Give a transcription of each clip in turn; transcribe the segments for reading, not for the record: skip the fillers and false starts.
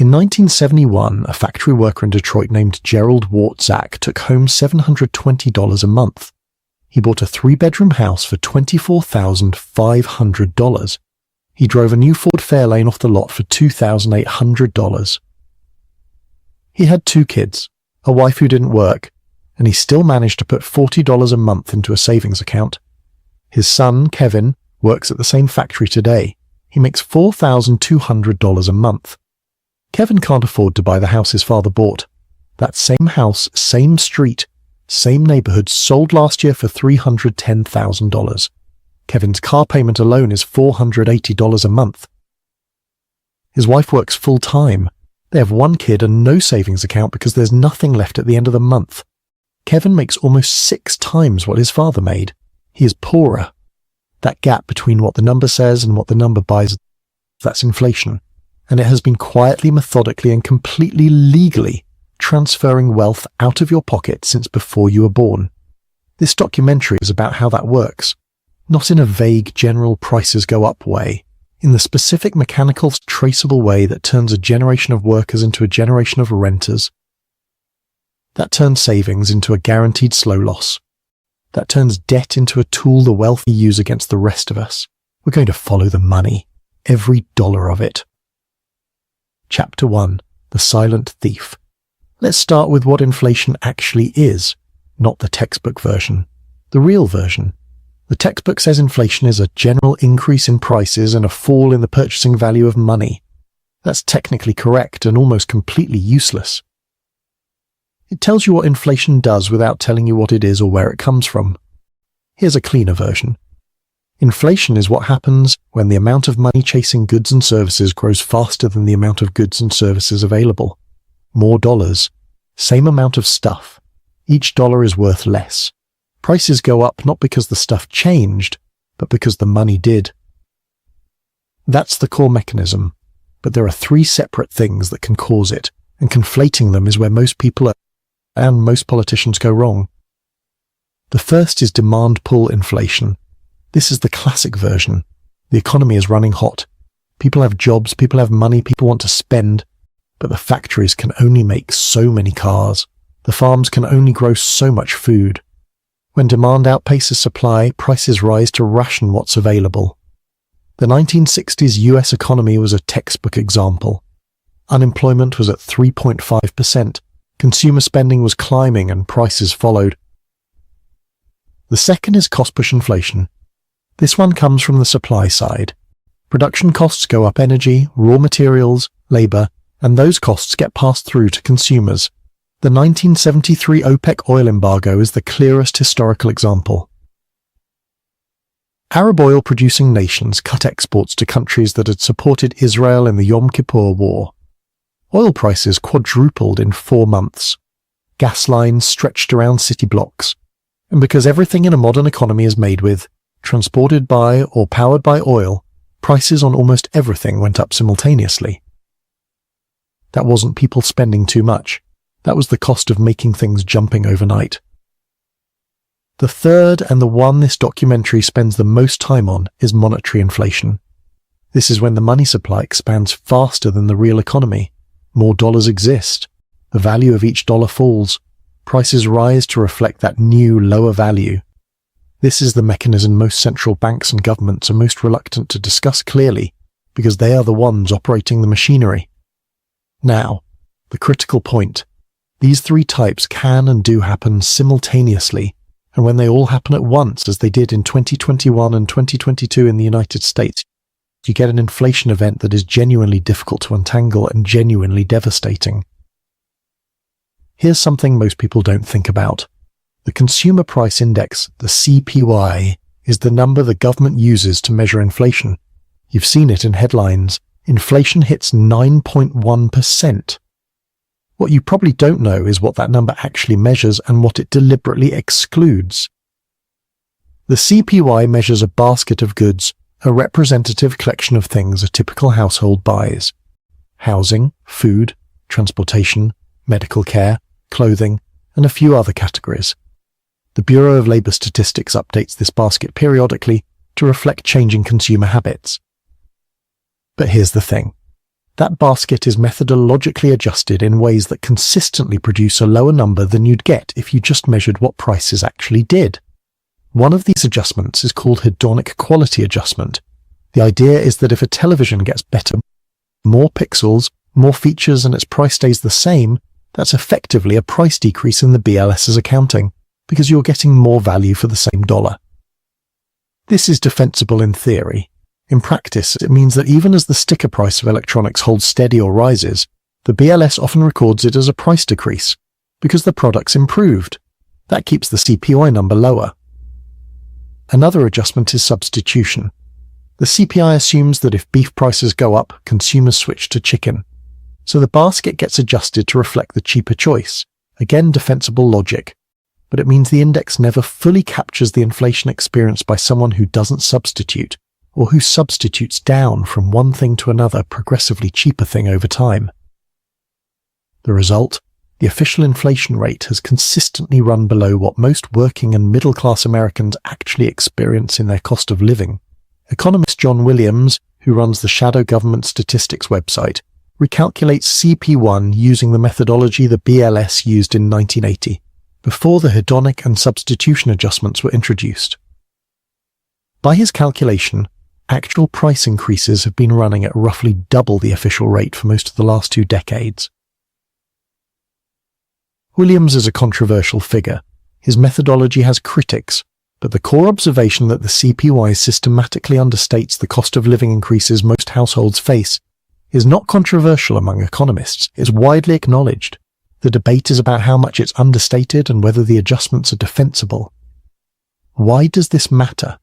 In 1971, a factory worker in Detroit named Gerald Wartzak took home $720 a month. He bought a 3-bedroom house for $24,500. He drove a new Ford Fairlane off the lot for $2,800. He had 2 kids, a wife who didn't work, and he still managed to put $40 a month into a savings account. His son, Kevin, works at the same factory today. He makes $4,200 a month. Kevin can't afford to buy the house his father bought. That same house, same street, same neighborhood sold last year for $310,000. Kevin's car payment alone is $480 a month. His wife works full-time. They have 1 kid and no savings account because there's nothing left at the end of the month. Kevin makes almost 6 times what his father made. He is poorer. That gap between what the number says and what the number buys, that's inflation. And it has been quietly, methodically, and completely legally transferring wealth out of your pocket since before you were born. This documentary is about how that works, not in a vague, general prices go up way, in the specific, mechanical, traceable way that turns a generation of workers into a generation of renters. That turns savings into a guaranteed slow loss. That turns debt into a tool the wealthy use against the rest of us. We're going to follow the money, every dollar of it. Chapter 1. The Silent Thief. Let's start with what inflation actually is, not the textbook version, the real version. The textbook says inflation is a general increase in prices and a fall in the purchasing value of money. That's technically correct and almost completely useless. It tells you what inflation does without telling you what it is or where it comes from. Here's a cleaner version. Inflation is what happens when the amount of money chasing goods and services grows faster than the amount of goods and services available. More dollars, same amount of stuff. Each dollar is worth less. Prices go up not because the stuff changed, but because the money did. That's the core mechanism, but there are 3 separate things that can cause it, and conflating them is where most people and most politicians go wrong. The first is demand-pull inflation. This is the classic version. The economy is running hot. People have jobs, people have money, people want to spend, but the factories can only make so many cars. The farms can only grow so much food. When demand outpaces supply, prices rise to ration what's available. The 1960s US economy was a textbook example. Unemployment was at 3.5%. Consumer spending was climbing and prices followed. The second is cost-push inflation. This one comes from the supply side. Production costs go up energy, raw materials, labor, and those costs get passed through to consumers. The 1973 OPEC oil embargo is the clearest historical example. Arab oil-producing nations cut exports to countries that had supported Israel in the Yom Kippur War. Oil prices quadrupled in 4 months. Gas lines stretched around city blocks. And because everything in a modern economy is made with, transported by, or powered by oil, prices on almost everything went up simultaneously. That wasn't people spending too much. That was the cost of making things jumping overnight. The third, and the one this documentary spends the most time on, is monetary inflation. This is when the money supply expands faster than the real economy. More dollars exist. The value of each dollar falls. Prices rise to reflect that new, lower value. This is the mechanism most central banks and governments are most reluctant to discuss clearly, because they are the ones operating the machinery. Now, the critical point. These 3 types can and do happen simultaneously, and when they all happen at once, as they did in 2021 and 2022 in the United States, you get an inflation event that is genuinely difficult to untangle and genuinely devastating. Here's something most people don't think about. The Consumer Price Index, the CPI, is the number the government uses to measure inflation. You've seen it in headlines. Inflation hits 9.1%. What you probably don't know is what that number actually measures and what it deliberately excludes. The CPI measures a basket of goods, a representative collection of things a typical household buys. Housing, food, transportation, medical care, clothing, and a few other categories. The Bureau of Labor Statistics updates this basket periodically to reflect changing consumer habits. But here's the thing. That basket is methodologically adjusted in ways that consistently produce a lower number than you'd get if you just measured what prices actually did. One of these adjustments is called hedonic quality adjustment. The idea is that if a television gets better, more pixels, more features, and its price stays the same, that's effectively a price decrease in the BLS's accounting, because you're getting more value for the same dollar. This is defensible in theory. In practice, it means that even as the sticker price of electronics holds steady or rises, the BLS often records it as a price decrease, because the product's improved. That keeps the CPI number lower. Another adjustment is substitution. The CPI assumes that if beef prices go up, consumers switch to chicken. So the basket gets adjusted to reflect the cheaper choice. Again, defensible logic. But it means the index never fully captures the inflation experienced by someone who doesn't substitute, or who substitutes down from one thing to another progressively cheaper thing over time. The result? The official inflation rate has consistently run below what most working and middle-class Americans actually experience in their cost of living. Economist John Williams, who runs the Shadow Government Statistics website, recalculates CP1 using the methodology the BLS used in 1980, before the hedonic and substitution adjustments were introduced. By his calculation, actual price increases have been running at roughly double the official rate for most of the last 2 decades. Williams is a controversial figure. His methodology has critics, but the core observation that the CPI systematically understates the cost of living increases most households face is not controversial among economists. It's widely acknowledged. The debate is about how much it's understated and whether the adjustments are defensible. Why does this matter?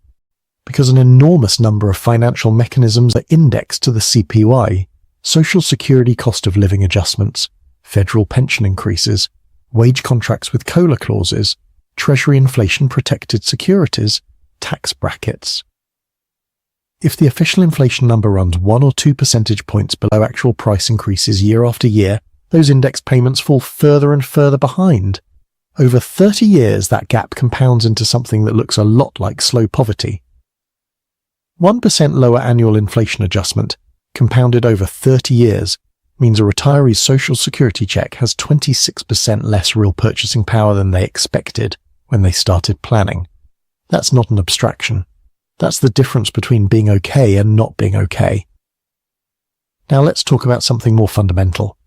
Because an enormous number of financial mechanisms are indexed to the CPI: Social Security cost of living adjustments, federal pension increases, wage contracts with COLA clauses, Treasury inflation-protected securities, tax brackets. If the official inflation number runs 1 or 2 percentage points below actual price increases year after year, those index payments fall further and further behind. Over 30 years, that gap compounds into something that looks a lot like slow poverty. 1% lower annual inflation adjustment, compounded over 30 years, means a retiree's Social Security check has 26% less real purchasing power than they expected when they started planning. That's not an abstraction. That's the difference between being okay and not being okay. Now let's talk about something more fundamental.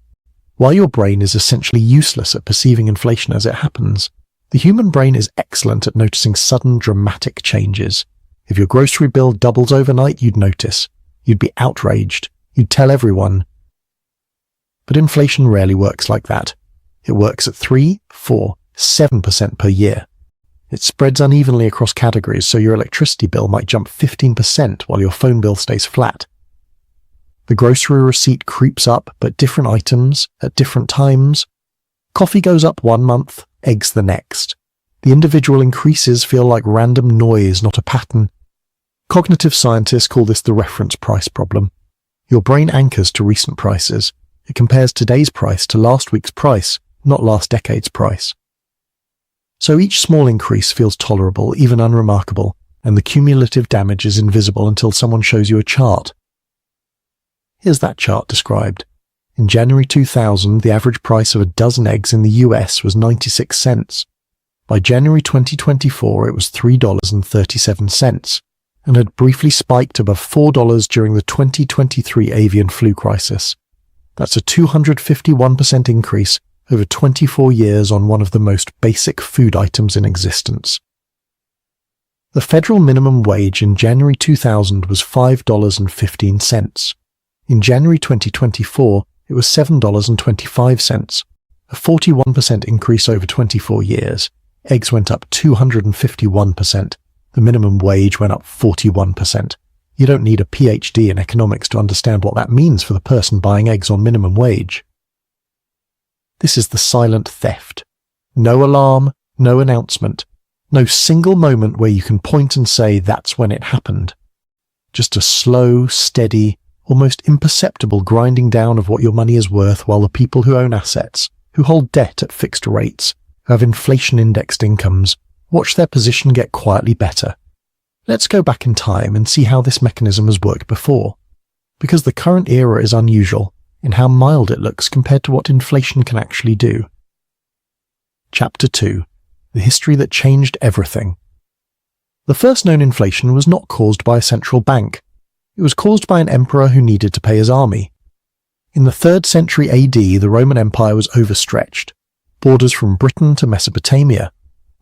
While your brain is essentially useless at perceiving inflation as it happens, the human brain is excellent at noticing sudden dramatic changes. If your grocery bill doubles overnight, you'd notice. You'd be outraged. You'd tell everyone. But inflation rarely works like that. It works at 3, 4, 7% per year. It spreads unevenly across categories, so your electricity bill might jump 15% while your phone bill stays flat. The grocery receipt creeps up, but different items at different times. Coffee goes up 1 month, eggs the next. The individual increases feel like random noise, not a pattern. Cognitive scientists call this the reference price problem. Your brain anchors to recent prices. It compares today's price to last week's price, not last decade's price. So each small increase feels tolerable, even unremarkable, and the cumulative damage is invisible until someone shows you a chart. Here's that chart described. In January 2000, the average price of a dozen eggs in the US was 96 cents. By January 2024, it was $3.37, and had briefly spiked above $4 during the 2023 avian flu crisis. That's a 251% increase over 24 years on one of the most basic food items in existence. The federal minimum wage in January 2000 was $5.15. In January 2024, it was $7.25, a 41% increase over 24 years. Eggs went up 251%. The minimum wage went up 41%. You don't need a PhD in economics to understand what that means for the person buying eggs on minimum wage. This is the silent theft. No alarm, no announcement, no single moment where you can point and say that's when it happened. Just a slow, steady, almost imperceptible grinding down of what your money is worth while the people who own assets, who hold debt at fixed rates, who have inflation-indexed incomes, watch their position get quietly better. Let's go back in time and see how this mechanism has worked before. Because the current era is unusual, in how mild it looks compared to what inflation can actually do. Chapter 2. The history that changed everything. The first known inflation was not caused by a central bank. It was caused by an emperor who needed to pay his army. In the 3rd century AD, the Roman Empire was overstretched. Borders from Britain to Mesopotamia,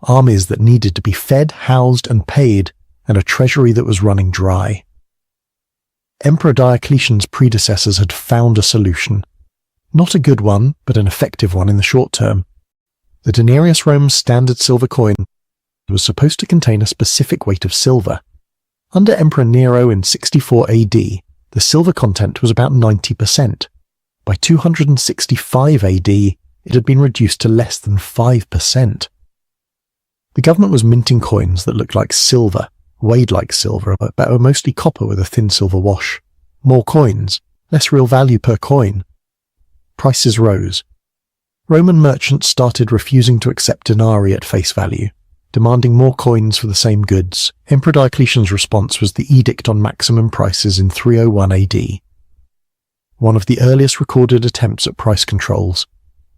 armies that needed to be fed, housed, and paid, and a treasury that was running dry. Emperor Diocletian's predecessors had found a solution. Not a good one, but an effective one in the short term. The denarius Rome's standard silver coin was supposed to contain a specific weight of silver. Under Emperor Nero in 64 AD, the silver content was about 90%. By 265 AD, it had been reduced to less than 5%. The government was minting coins that looked like silver, weighed like silver, but were mostly copper with a thin silver wash. More coins, less real value per coin. Prices rose. Roman merchants started refusing to accept denarii at face value, demanding more coins for the same goods. Emperor Diocletian's response was the Edict on Maximum Prices in 301 AD. One of the earliest recorded attempts at price controls.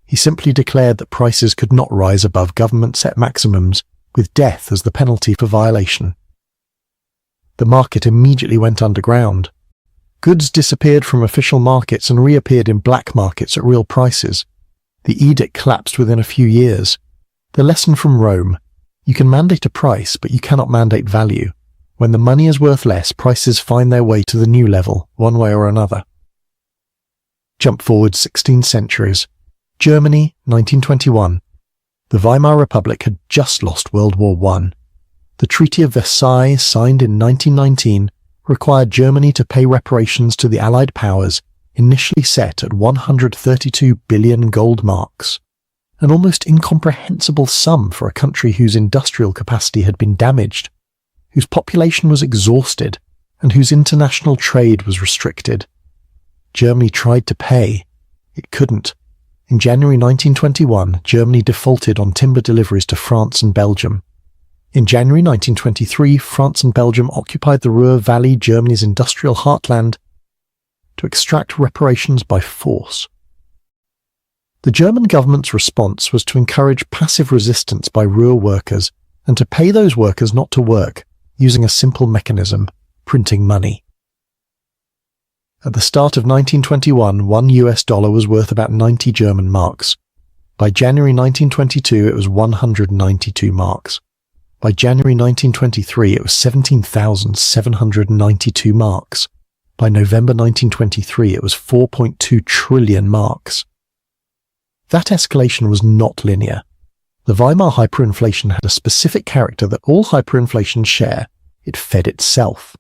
He simply declared that prices could not rise above government-set maximums, with death as the penalty for violation. The market immediately went underground. Goods disappeared from official markets and reappeared in black markets at real prices. The edict collapsed within a few years. The lesson from Rome: you can mandate a price, but you cannot mandate value. When the money is worth less, prices find their way to the new level, one way or another. Jump forward 16 centuries. Germany, 1921. The Weimar Republic had just lost World War I. The Treaty of Versailles, signed in 1919, required Germany to pay reparations to the Allied powers, initially set at 132 billion gold marks. An almost incomprehensible sum for a country whose industrial capacity had been damaged, whose population was exhausted, and whose international trade was restricted. Germany tried to pay. It couldn't. In January 1921, Germany defaulted on timber deliveries to France and Belgium. In January 1923, France and Belgium occupied the Ruhr Valley, Germany's industrial heartland, to extract reparations by force. The German government's response was to encourage passive resistance by Ruhr workers and to pay those workers not to work, using a simple mechanism: printing money. At the start of 1921, $1 US was worth about 90 German marks. By January 1922, it was 192 marks. By January 1923, it was 17,792 marks. By November 1923, it was 4.2 trillion marks. That escalation was not linear. The Weimar hyperinflation had a specific character that all hyperinflations share: it fed itself.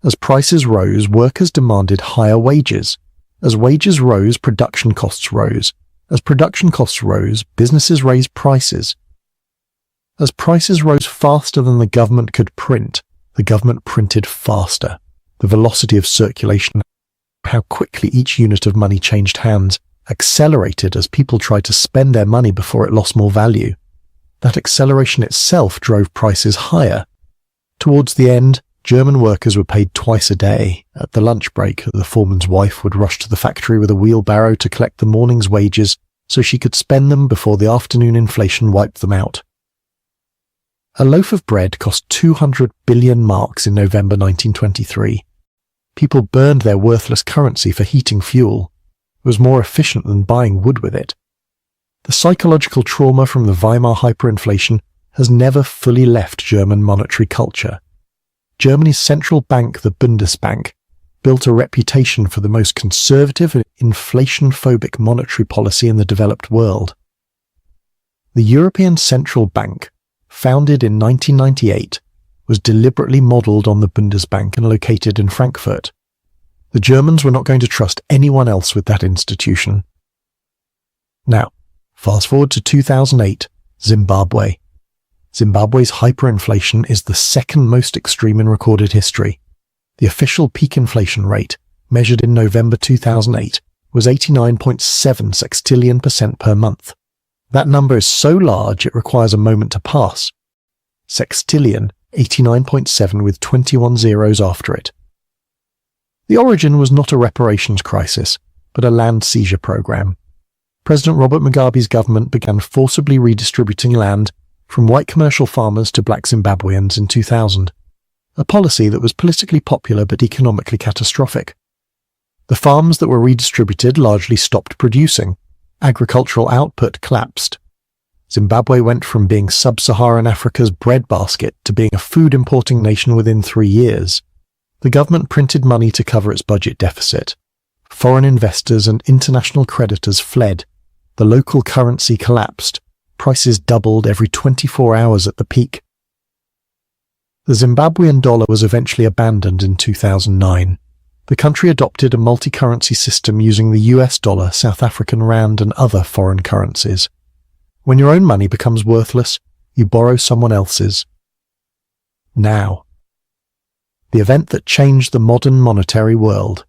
As prices rose, workers demanded higher wages. As wages rose, production costs rose. As production costs rose, businesses raised prices. As prices rose faster than the government could print, the government printed faster. The velocity of circulation, how quickly each unit of money changed hands, accelerated as people tried to spend their money before it lost more value. That acceleration itself drove prices higher. Towards the end, German workers were paid twice a day. At the lunch break, the foreman's wife would rush to the factory with a wheelbarrow to collect the morning's wages so she could spend them before the afternoon inflation wiped them out. A loaf of bread cost 200 billion marks in November 1923. People burned their worthless currency for heating fuel. It was more efficient than buying wood with it. The psychological trauma from the Weimar hyperinflation has never fully left German monetary culture. Germany's central bank, the Bundesbank, built a reputation for the most conservative and inflation-phobic monetary policy in the developed world. The European Central Bank, founded in 1998, was deliberately modelled on the Bundesbank and located in Frankfurt. The Germans were not going to trust anyone else with that institution. Now, fast forward to 2008, Zimbabwe. Zimbabwe's hyperinflation is the second most extreme in recorded history. The official peak inflation rate, measured in November 2008, was 89.7 sextillion% per month. That number is so large it requires a moment to pass. Sextillion, 89.7 with 21 zeros after it. The origin was not a reparations crisis, but a land seizure program. President Robert Mugabe's government began forcibly redistributing land from white commercial farmers to black Zimbabweans in 2000, a policy that was politically popular but economically catastrophic. The farms that were redistributed largely stopped producing. Agricultural output collapsed. Zimbabwe went from being sub-Saharan Africa's breadbasket to being a food-importing nation within 3 years. The government printed money to cover its budget deficit. Foreign investors and international creditors fled. The local currency collapsed. Prices doubled every 24 hours at the peak. The Zimbabwean dollar was eventually abandoned in 2009. The country adopted a multi-currency system using the US dollar, South African rand, and other foreign currencies. When your own money becomes worthless, you borrow someone else's. Now. The event that changed the modern monetary world.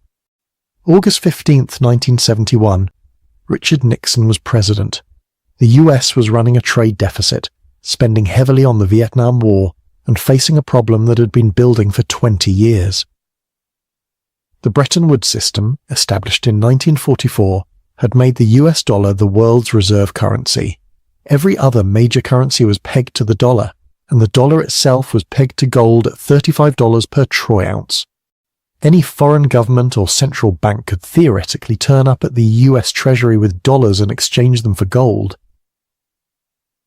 August 15, 1971, Richard Nixon was president. The US was running a trade deficit, spending heavily on the Vietnam War, and facing a problem that had been building for 20 years. The Bretton Woods system, established in 1944, had made the US dollar the world's reserve currency. Every other major currency was pegged to the dollar, and the dollar itself was pegged to gold at $35 per troy ounce. Any foreign government or central bank could theoretically turn up at the US Treasury with dollars and exchange them for gold.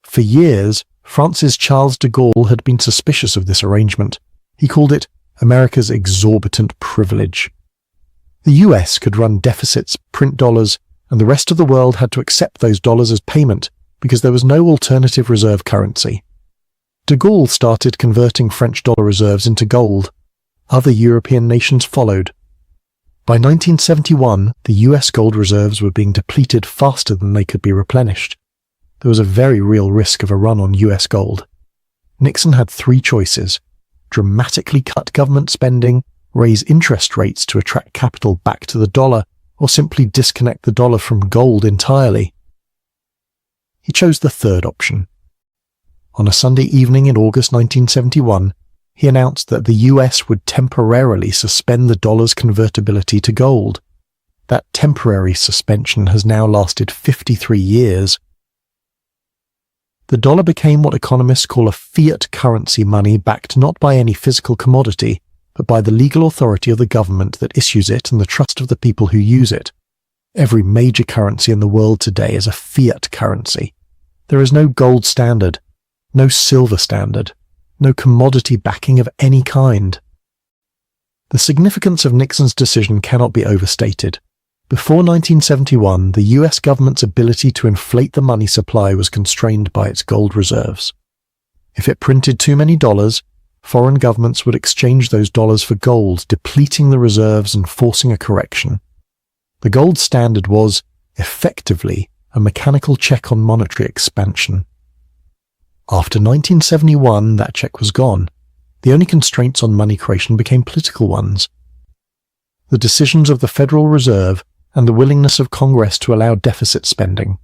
For years, France's Charles de Gaulle had been suspicious of this arrangement. He called it America's exorbitant privilege. The US could run deficits, print dollars, and the rest of the world had to accept those dollars as payment because there was no alternative reserve currency. De Gaulle started converting French dollar reserves into gold. Other European nations followed. By 1971, the US gold reserves were being depleted faster than they could be replenished. There was a very real risk of a run on US gold. Nixon had 3 choices: dramatically cut government spending, raise interest rates to attract capital back to the dollar, or simply disconnect the dollar from gold entirely. He chose the third option. On a Sunday evening in August 1971, he announced that the US would temporarily suspend the dollar's convertibility to gold. That temporary suspension has now lasted 53 years. The dollar became what economists call a fiat currency money backed not by any physical commodity, but by the legal authority of the government that issues it and the trust of the people who use it. Every major currency in the world today is a fiat currency. There is no gold standard, no silver standard, no commodity backing of any kind. The significance of Nixon's decision cannot be overstated. Before 1971, the US government's ability to inflate the money supply was constrained by its gold reserves. If it printed too many dollars, foreign governments would exchange those dollars for gold, depleting the reserves and forcing a correction. The gold standard was, effectively, a mechanical check on monetary expansion. After 1971, that check was gone. The only constraints on money creation became political ones. The decisions of the Federal Reserve and the willingness of Congress to allow deficit spending.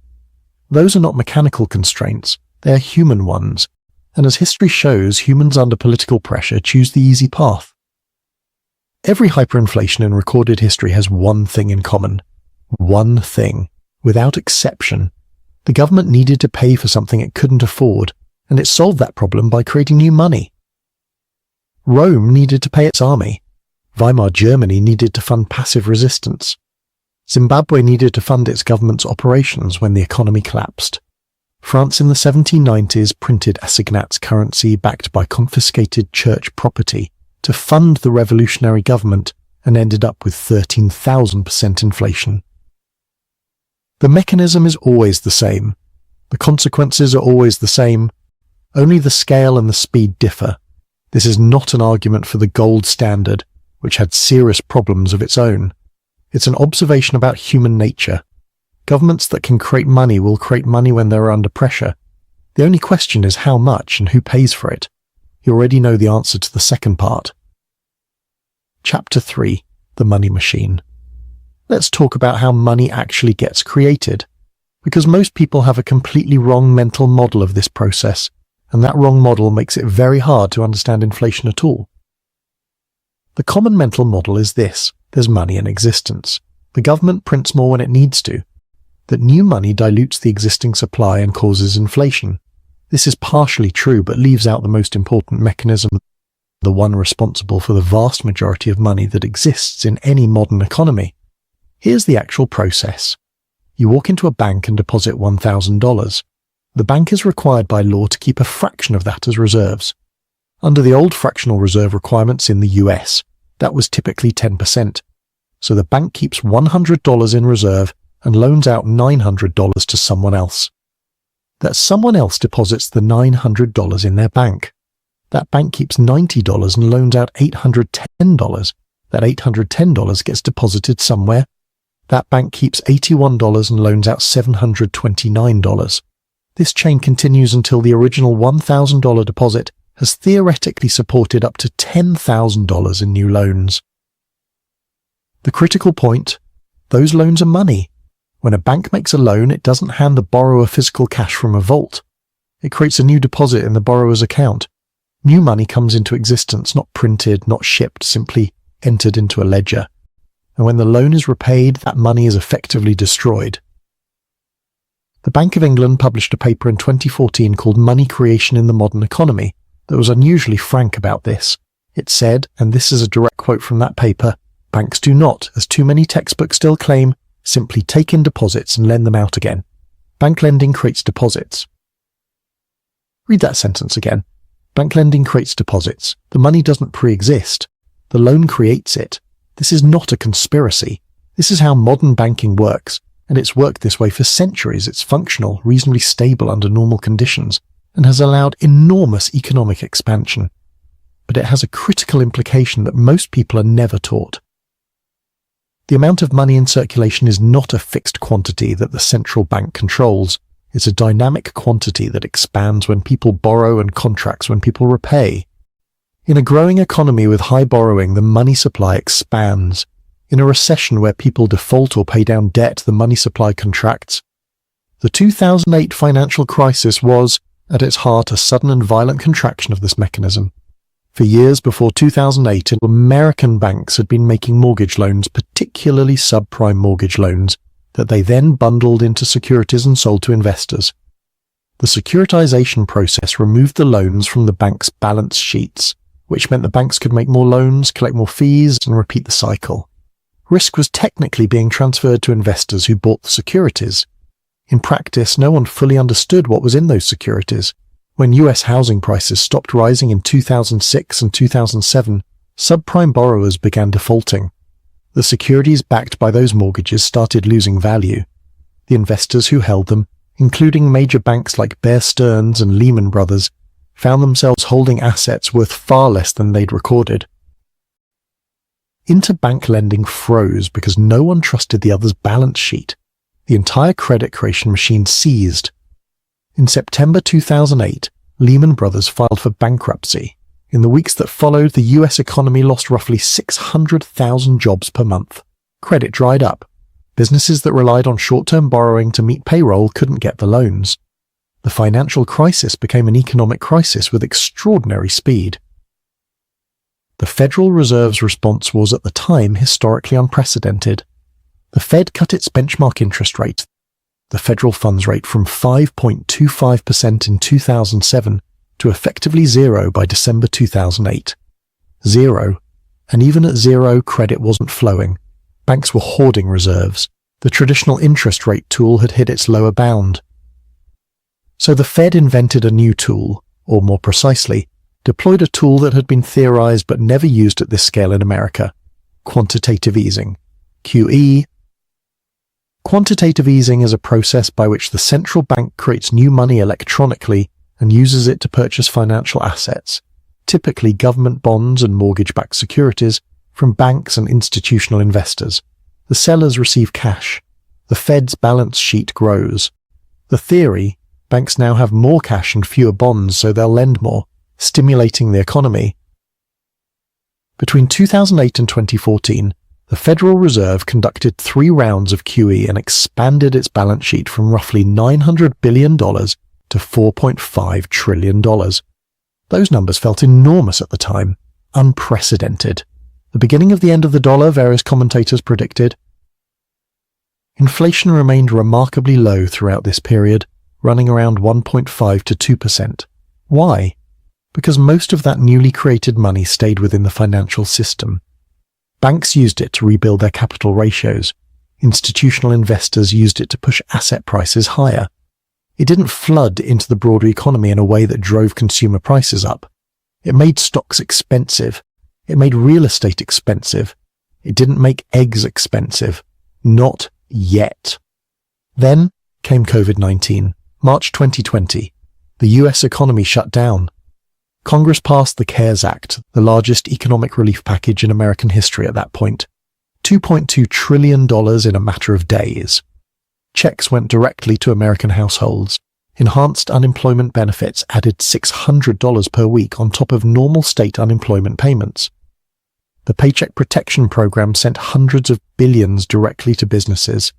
Those are not mechanical constraints, they are human ones, and as history shows, humans under political pressure choose the easy path. Every hyperinflation in recorded history has one thing in common. One thing. Without exception. The government needed to pay for something it couldn't afford, and it solved that problem by creating new money. Rome needed to pay its army. Weimar Germany needed to fund passive resistance. Zimbabwe needed to fund its government's operations when the economy collapsed. France in the 1790s printed assignats currency backed by confiscated church property to fund the revolutionary government and ended up with 13,000% inflation. The mechanism is always the same. The consequences are always the same. Only the scale and the speed differ. This is not an argument for the gold standard, which had serious problems of its own. It's an observation about human nature. Governments that can create money will create money when they're under pressure. The only question is how much and who pays for it. You already know the answer to the second part. Chapter 3. The Money Machine. Let's talk about how money actually gets created, because most people have a completely wrong mental model of this process, and that wrong model makes it very hard to understand inflation at all. The common mental model is this: there's money in existence. the government prints more when it needs to, that new money dilutes the existing supply and causes inflation. This is partially true, but leaves out the most important mechanism, the one responsible for the vast majority of money that exists in any modern economy. Here's the actual process. You walk into a bank and deposit $1,000. The bank is required by law to keep a fraction of that as reserves. Under the old fractional reserve requirements in the US, that was typically 10%. So the bank keeps $100 in reserve and loans out $900 to someone else. That someone else deposits the $900 in their bank. That bank keeps $90 and loans out $810. That $810 gets deposited somewhere. That bank keeps $81 and loans out $729. This chain continues until the original $1,000 deposit has theoretically supported up to $10,000 in new loans. The critical point: those loans are money. When a bank makes a loan, it doesn't hand the borrower physical cash from a vault. It creates a new deposit in the borrower's account. New money comes into existence, not printed, not shipped, simply entered into a ledger. And when the loan is repaid, that money is effectively destroyed. The Bank of England published a paper in 2014 called Money Creation in the Modern Economy that was unusually frank about this. It said, and this is a direct quote from that paper, "Banks do not, as too many textbooks still claim, simply take in deposits and lend them out again. Bank lending creates deposits." Read that sentence again. Bank lending creates deposits. The money doesn't pre-exist. The loan creates it. This is not a conspiracy. This is how modern banking works, and it's worked this way for centuries. It's functional, reasonably stable under normal conditions, and has allowed enormous economic expansion. But it has a critical implication that most people are never taught. The amount of money in circulation is not a fixed quantity that the central bank controls. It's a dynamic quantity that expands when people borrow and contracts when people repay. In a growing economy with high borrowing, the money supply expands. In a recession where people default or pay down debt, the money supply contracts. The 2008 financial crisis was, at its heart, a sudden and violent contraction of this mechanism. For years before 2008, American banks had been making mortgage loans, particularly subprime mortgage loans, that they then bundled into securities and sold to investors. The securitization process removed the loans from the bank's balance sheets, which meant the banks could make more loans, collect more fees, and repeat the cycle. Risk was technically being transferred to investors who bought the securities. In practice, no one fully understood what was in those securities. When US housing prices stopped rising in 2006 and 2007, subprime borrowers began defaulting. The securities backed by those mortgages started losing value. The investors who held them, including major banks like Bear Stearns and Lehman Brothers, found themselves holding assets worth far less than they'd recorded. Interbank lending froze because no one trusted the other's balance sheet. The entire credit creation machine seized. In September 2008, Lehman Brothers filed for bankruptcy. In the weeks that followed, the US economy lost roughly 600,000 jobs per month. Credit dried up. Businesses that relied on short-term borrowing to meet payroll couldn't get the loans. The financial crisis became an economic crisis with extraordinary speed. The Federal Reserve's response was, at the time, historically unprecedented. The Fed cut its benchmark interest rate, the federal funds rate, from 5.25% in 2007 to effectively zero by December 2008. Zero. And even at zero, credit wasn't flowing. Banks were hoarding reserves. The traditional interest rate tool had hit its lower bound. So the Fed invented a new tool, or more precisely, deployed a tool that had been theorized but never used at this scale in America: quantitative easing, QE. Quantitative easing is a process by which the central bank creates new money electronically and uses it to purchase financial assets, typically government bonds and mortgage-backed securities, from banks and institutional investors. The sellers receive cash. The Fed's balance sheet grows. The theory: banks now have more cash and fewer bonds, so they'll lend more, stimulating the economy. Between 2008 and 2014, the Federal Reserve conducted 3 rounds of QE and expanded its balance sheet from roughly $900 billion to $4.5 trillion. Those numbers felt enormous at the time, unprecedented. The beginning of the end of the dollar, various commentators predicted. Inflation remained remarkably low throughout this period, running around 1.5 to 2%. Why? Because most of that newly created money stayed within the financial system. Banks used it to rebuild their capital ratios. Institutional investors used it to push asset prices higher. It didn't flood into the broader economy in a way that drove consumer prices up. It made stocks expensive. It made real estate expensive. It didn't make eggs expensive. Not yet. Then came COVID-19. March 2020. The US economy shut down. Congress passed the CARES Act, the largest economic relief package in American history at that point. $2.2 trillion in a matter of days. Checks went directly to American households. Enhanced unemployment benefits added $600 per week on top of normal state unemployment payments. The Paycheck Protection Program sent hundreds of billions directly to businesses.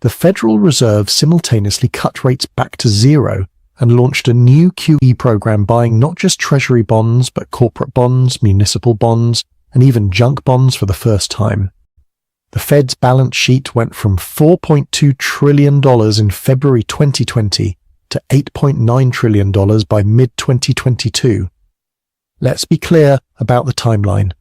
The Federal Reserve simultaneously cut rates back to zero and launched a new QE program buying not just treasury bonds but corporate bonds, municipal bonds, and even junk bonds for the first time. The Fed's balance sheet went from $4.2 trillion in February 2020 to $8.9 trillion by mid-2022. Let's be clear about the timeline.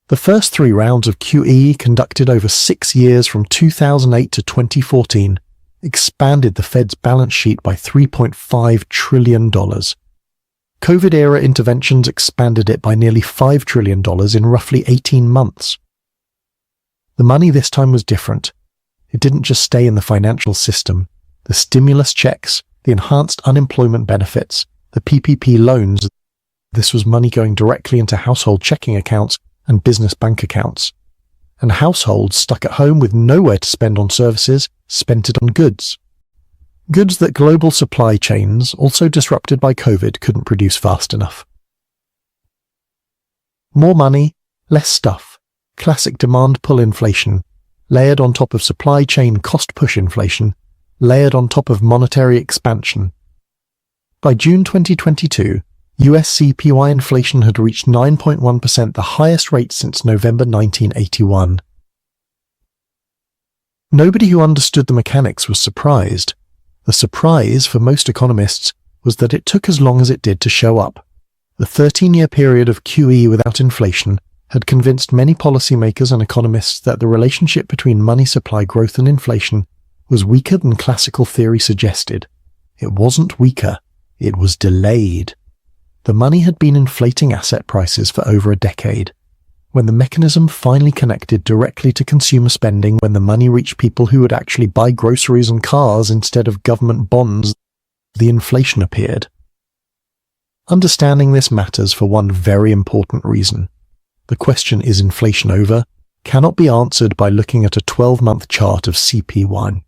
The first 3 rounds of QE, conducted over 6 years from 2008 to 2014, expanded the Fed's balance sheet by $3.5 trillion. COVID-era interventions expanded it by nearly $5 trillion in roughly 18 months. The money this time was different. It didn't just stay in the financial system. The stimulus checks, the enhanced unemployment benefits, the PPP loans, this was money going directly into household checking accounts and business bank accounts. And households stuck at home with nowhere to spend on services spent it on goods. Goods that global supply chains, also disrupted by COVID, couldn't produce fast enough. More money, less stuff. Classic demand pull inflation, layered on top of supply chain cost push inflation, layered on top of monetary expansion. By June 2022, US CPI inflation had reached 9.1%, the highest rate since November 1981. Nobody who understood the mechanics was surprised. The surprise for most economists was that it took as long as it did to show up. The 13-year period of QE without inflation had convinced many policymakers and economists that the relationship between money supply growth and inflation was weaker than classical theory suggested. It wasn't weaker, it was delayed. The money had been inflating asset prices for over a decade. When the mechanism finally connected directly to consumer spending, when the money reached people who would actually buy groceries and cars instead of government bonds, the inflation appeared. Understanding this matters for one very important reason. The question, is inflation over, cannot be answered by looking at a 12-month chart of CPI.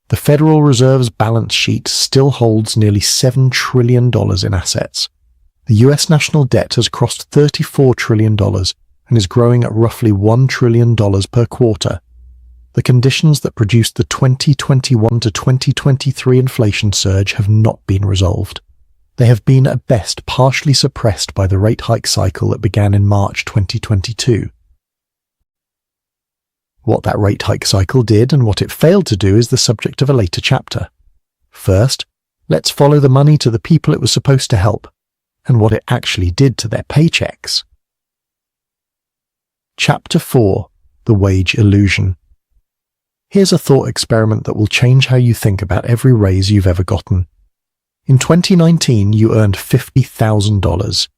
The Federal Reserve's balance sheet still holds nearly $7 trillion in assets. The US national debt has crossed $34 trillion and is growing at roughly $1 trillion per quarter. The conditions that produced the 2021 to 2023 inflation surge have not been resolved. They have been at best partially suppressed by the rate hike cycle that began in March 2022. What that rate hike cycle did and what it failed to do is the subject of a later chapter. First, let's follow the money to the people it was supposed to help, and what it actually did to their paychecks. Chapter 4. The Wage Illusion. Here's a thought experiment that will change how you think about every raise you've ever gotten. In 2019, you earned $50,000.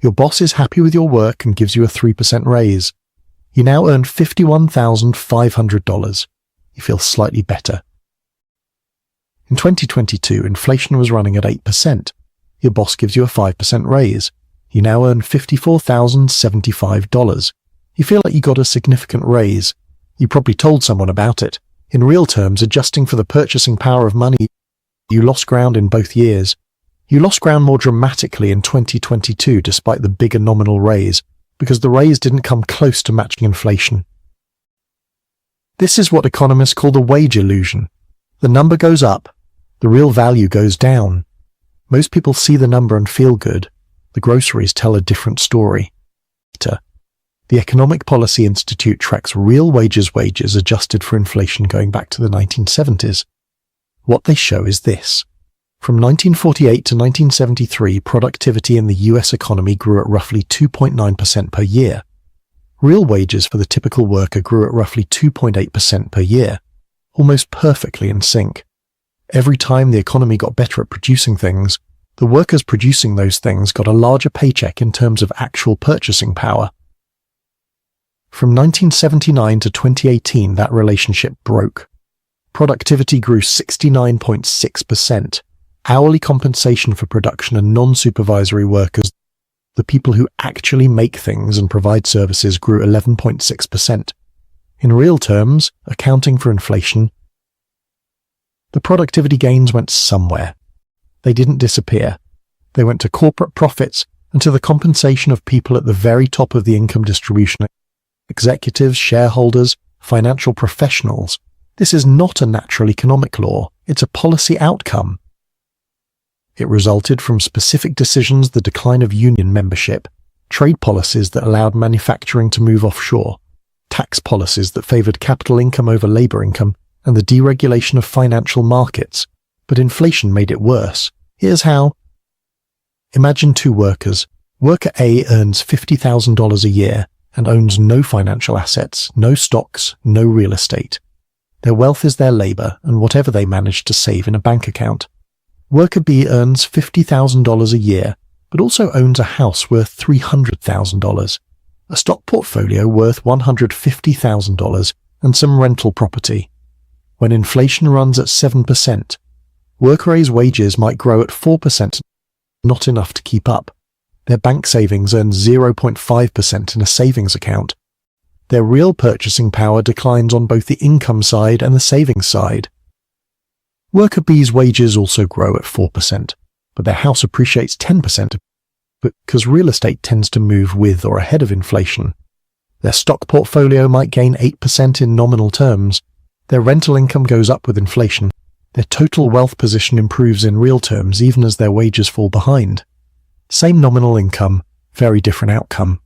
Your boss is happy with your work and gives you a 3% raise. You now earn $51,500. You feel slightly better. In 2022, inflation was running at 8%. Your boss gives you a 5% raise. You now earn $54,075. You feel like you got a significant raise. You probably told someone about it. In real terms, adjusting for the purchasing power of money, you lost ground in both years. You lost ground more dramatically in 2022 despite the bigger nominal raise, because the raise didn't come close to matching inflation. This is what economists call the wage illusion. The number goes up, the real value goes down. Most people see the number and feel good. The groceries tell a different story. The Economic Policy Institute tracks real wages adjusted for inflation going back to the 1970s. What they show is this. From 1948 to 1973, productivity in the US economy grew at roughly 2.9% per year. Real wages for the typical worker grew at roughly 2.8% per year, almost perfectly in sync. Every time the economy got better at producing things, the workers producing those things got a larger paycheck in terms of actual purchasing power. From 1979 to 2018, that relationship broke. Productivity grew 69.6%. Hourly compensation for production and non-supervisory workers, the people who actually make things and provide services, grew 11.6%. In real terms, accounting for inflation, the productivity gains went somewhere. They didn't disappear. They went to corporate profits and to the compensation of people at the very top of the income distribution: executives, shareholders, financial professionals. This is not a natural economic law. It's a policy outcome. It resulted from specific decisions: the decline of union membership, trade policies that allowed manufacturing to move offshore, tax policies that favored capital income over labor income, and the deregulation of financial markets. But inflation made it worse. Here's how. Imagine two workers. Worker A earns $50,000 a year and owns no financial assets, no stocks, no real estate. Their wealth is their labor and whatever they manage to save in a bank account. Worker B earns $50,000 a year, but also owns a house worth $300,000, a stock portfolio worth $150,000, and some rental property. When inflation runs at 7%, Worker A's wages might grow at 4%, not enough to keep up. Their bank savings earn 0.5% in a savings account. Their real purchasing power declines on both the income side and the savings side. Worker B's wages also grow at 4%, but their house appreciates 10% because real estate tends to move with or ahead of inflation. Their stock portfolio might gain 8% in nominal terms. Their rental income goes up with inflation. Their total wealth position improves in real terms even as their wages fall behind. Same nominal income, very different outcome.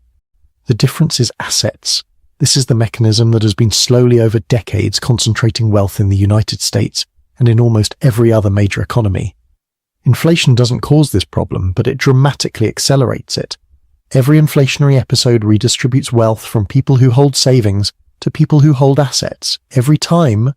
The difference is assets. This is the mechanism that has been slowly over decades concentrating wealth in the United States and in almost every other major economy. Inflation doesn't cause this problem, but it dramatically accelerates it. Every inflationary episode redistributes wealth from people who hold savings to people who hold assets, every time.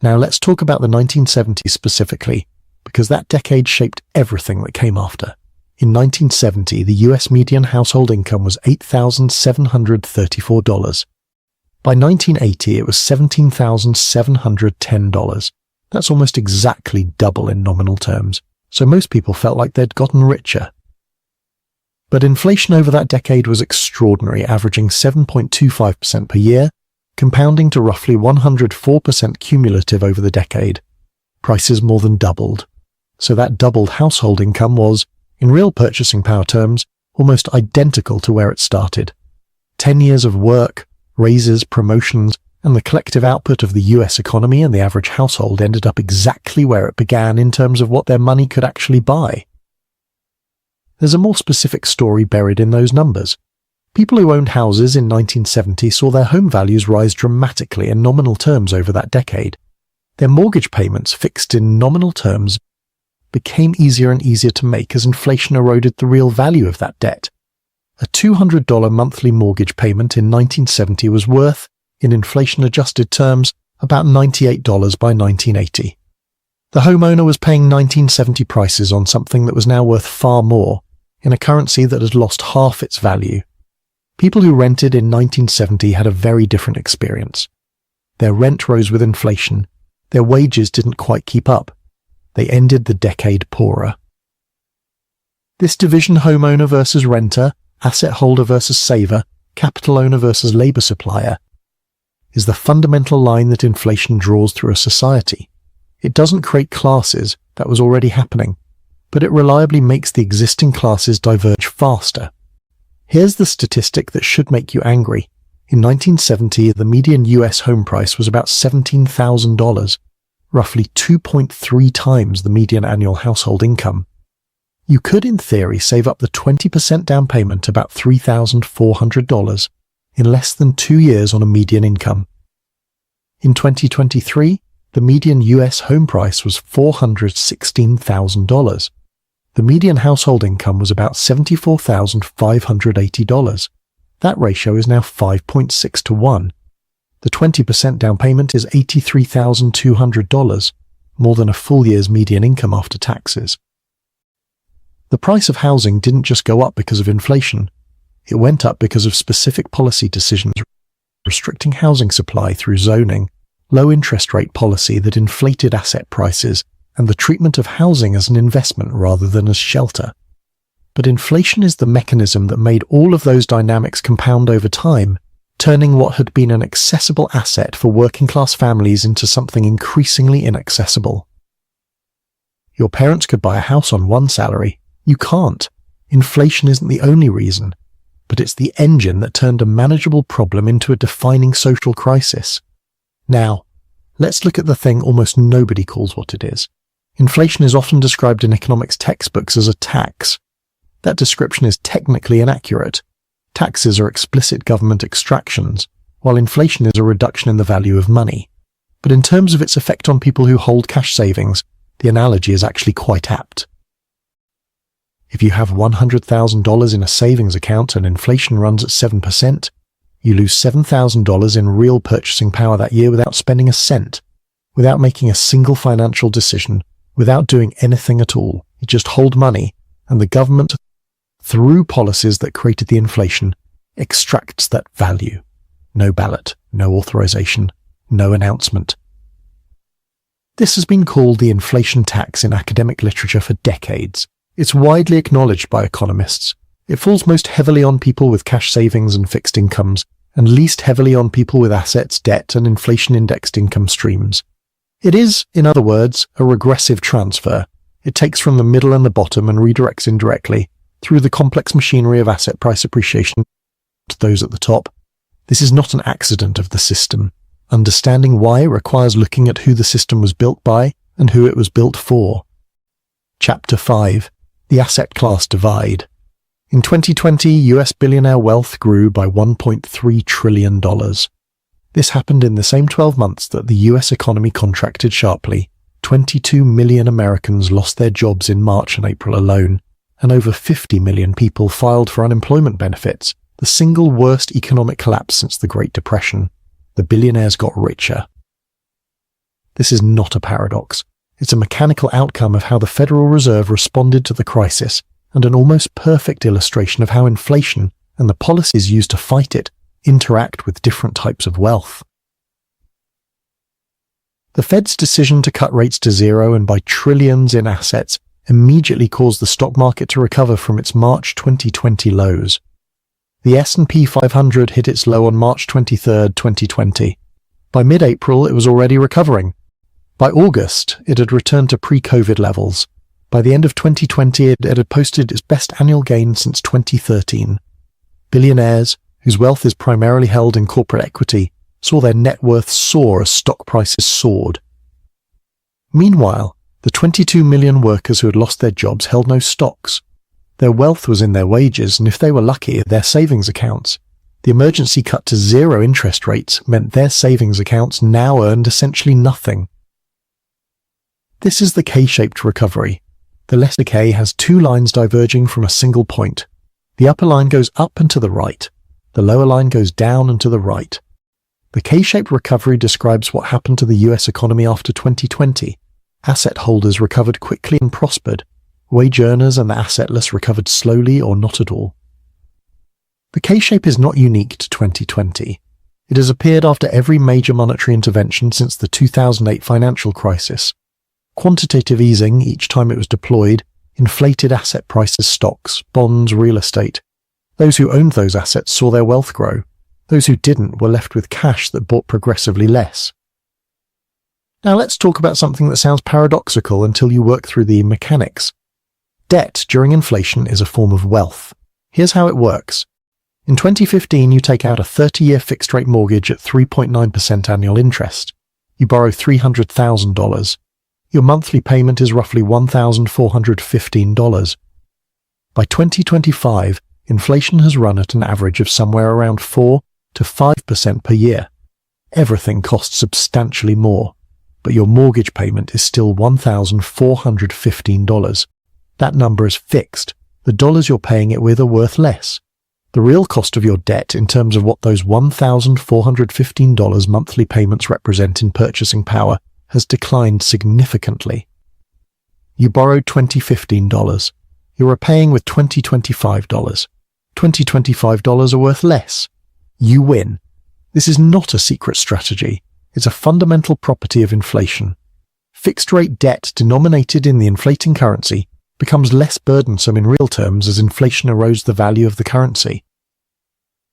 Now let's talk about the 1970s specifically, because that decade shaped everything that came after. In 1970, the US median household income was $8,734. By 1980, it was $17,710. That's almost exactly double in nominal terms, so most people felt like they'd gotten richer. But inflation over that decade was extraordinary, averaging 7.25% per year, compounding to roughly 104% cumulative over the decade. Prices more than doubled. So that doubled household income was, in real purchasing power terms, almost identical to where it started. 10 years of work, raises, promotions, and the collective output of the US economy and the average household ended up exactly where it began in terms of what their money could actually buy. There's a more specific story buried in those numbers. People who owned houses in 1970 saw their home values rise dramatically in nominal terms over that decade. Their mortgage payments, fixed in nominal terms, became easier and easier to make as inflation eroded the real value of that debt. A $200 monthly mortgage payment in 1970 was worth, in inflation-adjusted terms, about $98 by 1980. The homeowner was paying 1970 prices on something that was now worth far more, in a currency that had lost half its value. People who rented in 1970 had a very different experience. Their rent rose with inflation. Their wages didn't quite keep up. They ended the decade poorer. This division, homeowner versus renter, asset holder versus saver, capital owner versus labor supplier, is the fundamental line that inflation draws through a society. It doesn't create classes, that was already happening, but it reliably makes the existing classes diverge faster. Here's the statistic that should make you angry. In 1970, the median US home price was about $17,000, roughly 2.3 times the median annual household income. You could, in theory, save up the 20% down payment, about $3,400, in less than 2 years on a median income. In 2023, the median US home price was $416,000. The median household income was about $74,580. That ratio is now 5.6 to 1. The 20% down payment is $83,200, more than a full year's median income after taxes. The price of housing didn't just go up because of inflation. It went up because of specific policy decisions restricting housing supply through zoning, low interest rate policy that inflated asset prices, and the treatment of housing as an investment rather than as shelter. But inflation is the mechanism that made all of those dynamics compound over time, turning what had been an accessible asset for working-class families into something increasingly inaccessible. Your parents could buy a house on one salary. You can't. Inflation isn't the only reason, but it's the engine that turned a manageable problem into a defining social crisis. Now, let's look at the thing almost nobody calls what it is. Inflation is often described in economics textbooks as a tax. That description is technically inaccurate. Taxes are explicit government extractions, while inflation is a reduction in the value of money. But in terms of its effect on people who hold cash savings, the analogy is actually quite apt. If you have $100,000 in a savings account and inflation runs at 7%, you lose $7,000 in real purchasing power that year without spending a cent, without making a single financial decision, without doing anything at all. You just hold money, and the government, through policies that created the inflation, extracts that value. No ballot, no authorization, no announcement. This has been called the inflation tax in academic literature for decades. It's widely acknowledged by economists. It falls most heavily on people with cash savings and fixed incomes, and least heavily on people with assets, debt, and inflation-indexed income streams. It is, in other words, a regressive transfer. It takes from the middle and the bottom and redirects indirectly, through the complex machinery of asset price appreciation, to those at the top. This is not an accident of the system. Understanding why requires looking at who the system was built by and who it was built for. Chapter 5. The Asset Class Divide. In 2020, US billionaire wealth grew by $1.3 trillion. This happened in the same 12 months that the US economy contracted sharply. 22 million Americans lost their jobs in March and April alone, and over 50 million people filed for unemployment benefits, the single worst economic collapse since the Great Depression. The billionaires got richer. This is not a paradox. It's a mechanical outcome of how the Federal Reserve responded to the crisis, and an almost perfect illustration of how inflation and the policies used to fight it interact with different types of wealth. The Fed's decision to cut rates to zero and buy trillions in assets immediately caused the stock market to recover from its March 2020 lows. The S&P 500 hit its low on March 23, 2020. By mid-April, it was already recovering. By August, it had returned to pre-COVID levels. By the end of 2020, it had posted its best annual gain since 2013. Billionaires, whose wealth is primarily held in corporate equity, saw their net worth soar as stock prices soared. Meanwhile, the 22 million workers who had lost their jobs held no stocks. Their wealth was in their wages, and if they were lucky, their savings accounts. The emergency cut to zero interest rates meant their savings accounts now earned essentially nothing. This is the K-shaped recovery. The letter K has two lines diverging from a single point. The upper line goes up and to the right. The lower line goes down and to the right. The K-shaped recovery describes what happened to the US economy after 2020. Asset holders recovered quickly and prospered. Wage earners and the assetless recovered slowly or not at all. The K-shape is not unique to 2020. It has appeared after every major monetary intervention since the 2008 financial crisis. Quantitative easing, each time it was deployed, inflated asset prices, stocks, bonds, real estate. Those who owned those assets saw their wealth grow. Those who didn't were left with cash that bought progressively less. Now let's talk about something that sounds paradoxical until you work through the mechanics. Debt during inflation is a form of wealth. Here's how it works. In 2015, you take out a 30-year fixed-rate mortgage at 3.9% annual interest. You borrow $300,000. Your monthly payment is roughly $1,415. By 2025, inflation has run at an average of somewhere around 4 to 5% per year. Everything costs substantially more, but your mortgage payment is still $1,415. That number is fixed. The dollars you're paying it with are worth less. The real cost of your debt in terms of what those $1,415 monthly payments represent in purchasing power has declined significantly. You borrowed $2015. You're repaying with $2025. $2025 are worth less. You win. This is not a secret strategy. It's a fundamental property of inflation. Fixed-rate debt denominated in the inflating currency becomes less burdensome in real terms as inflation erodes the value of the currency.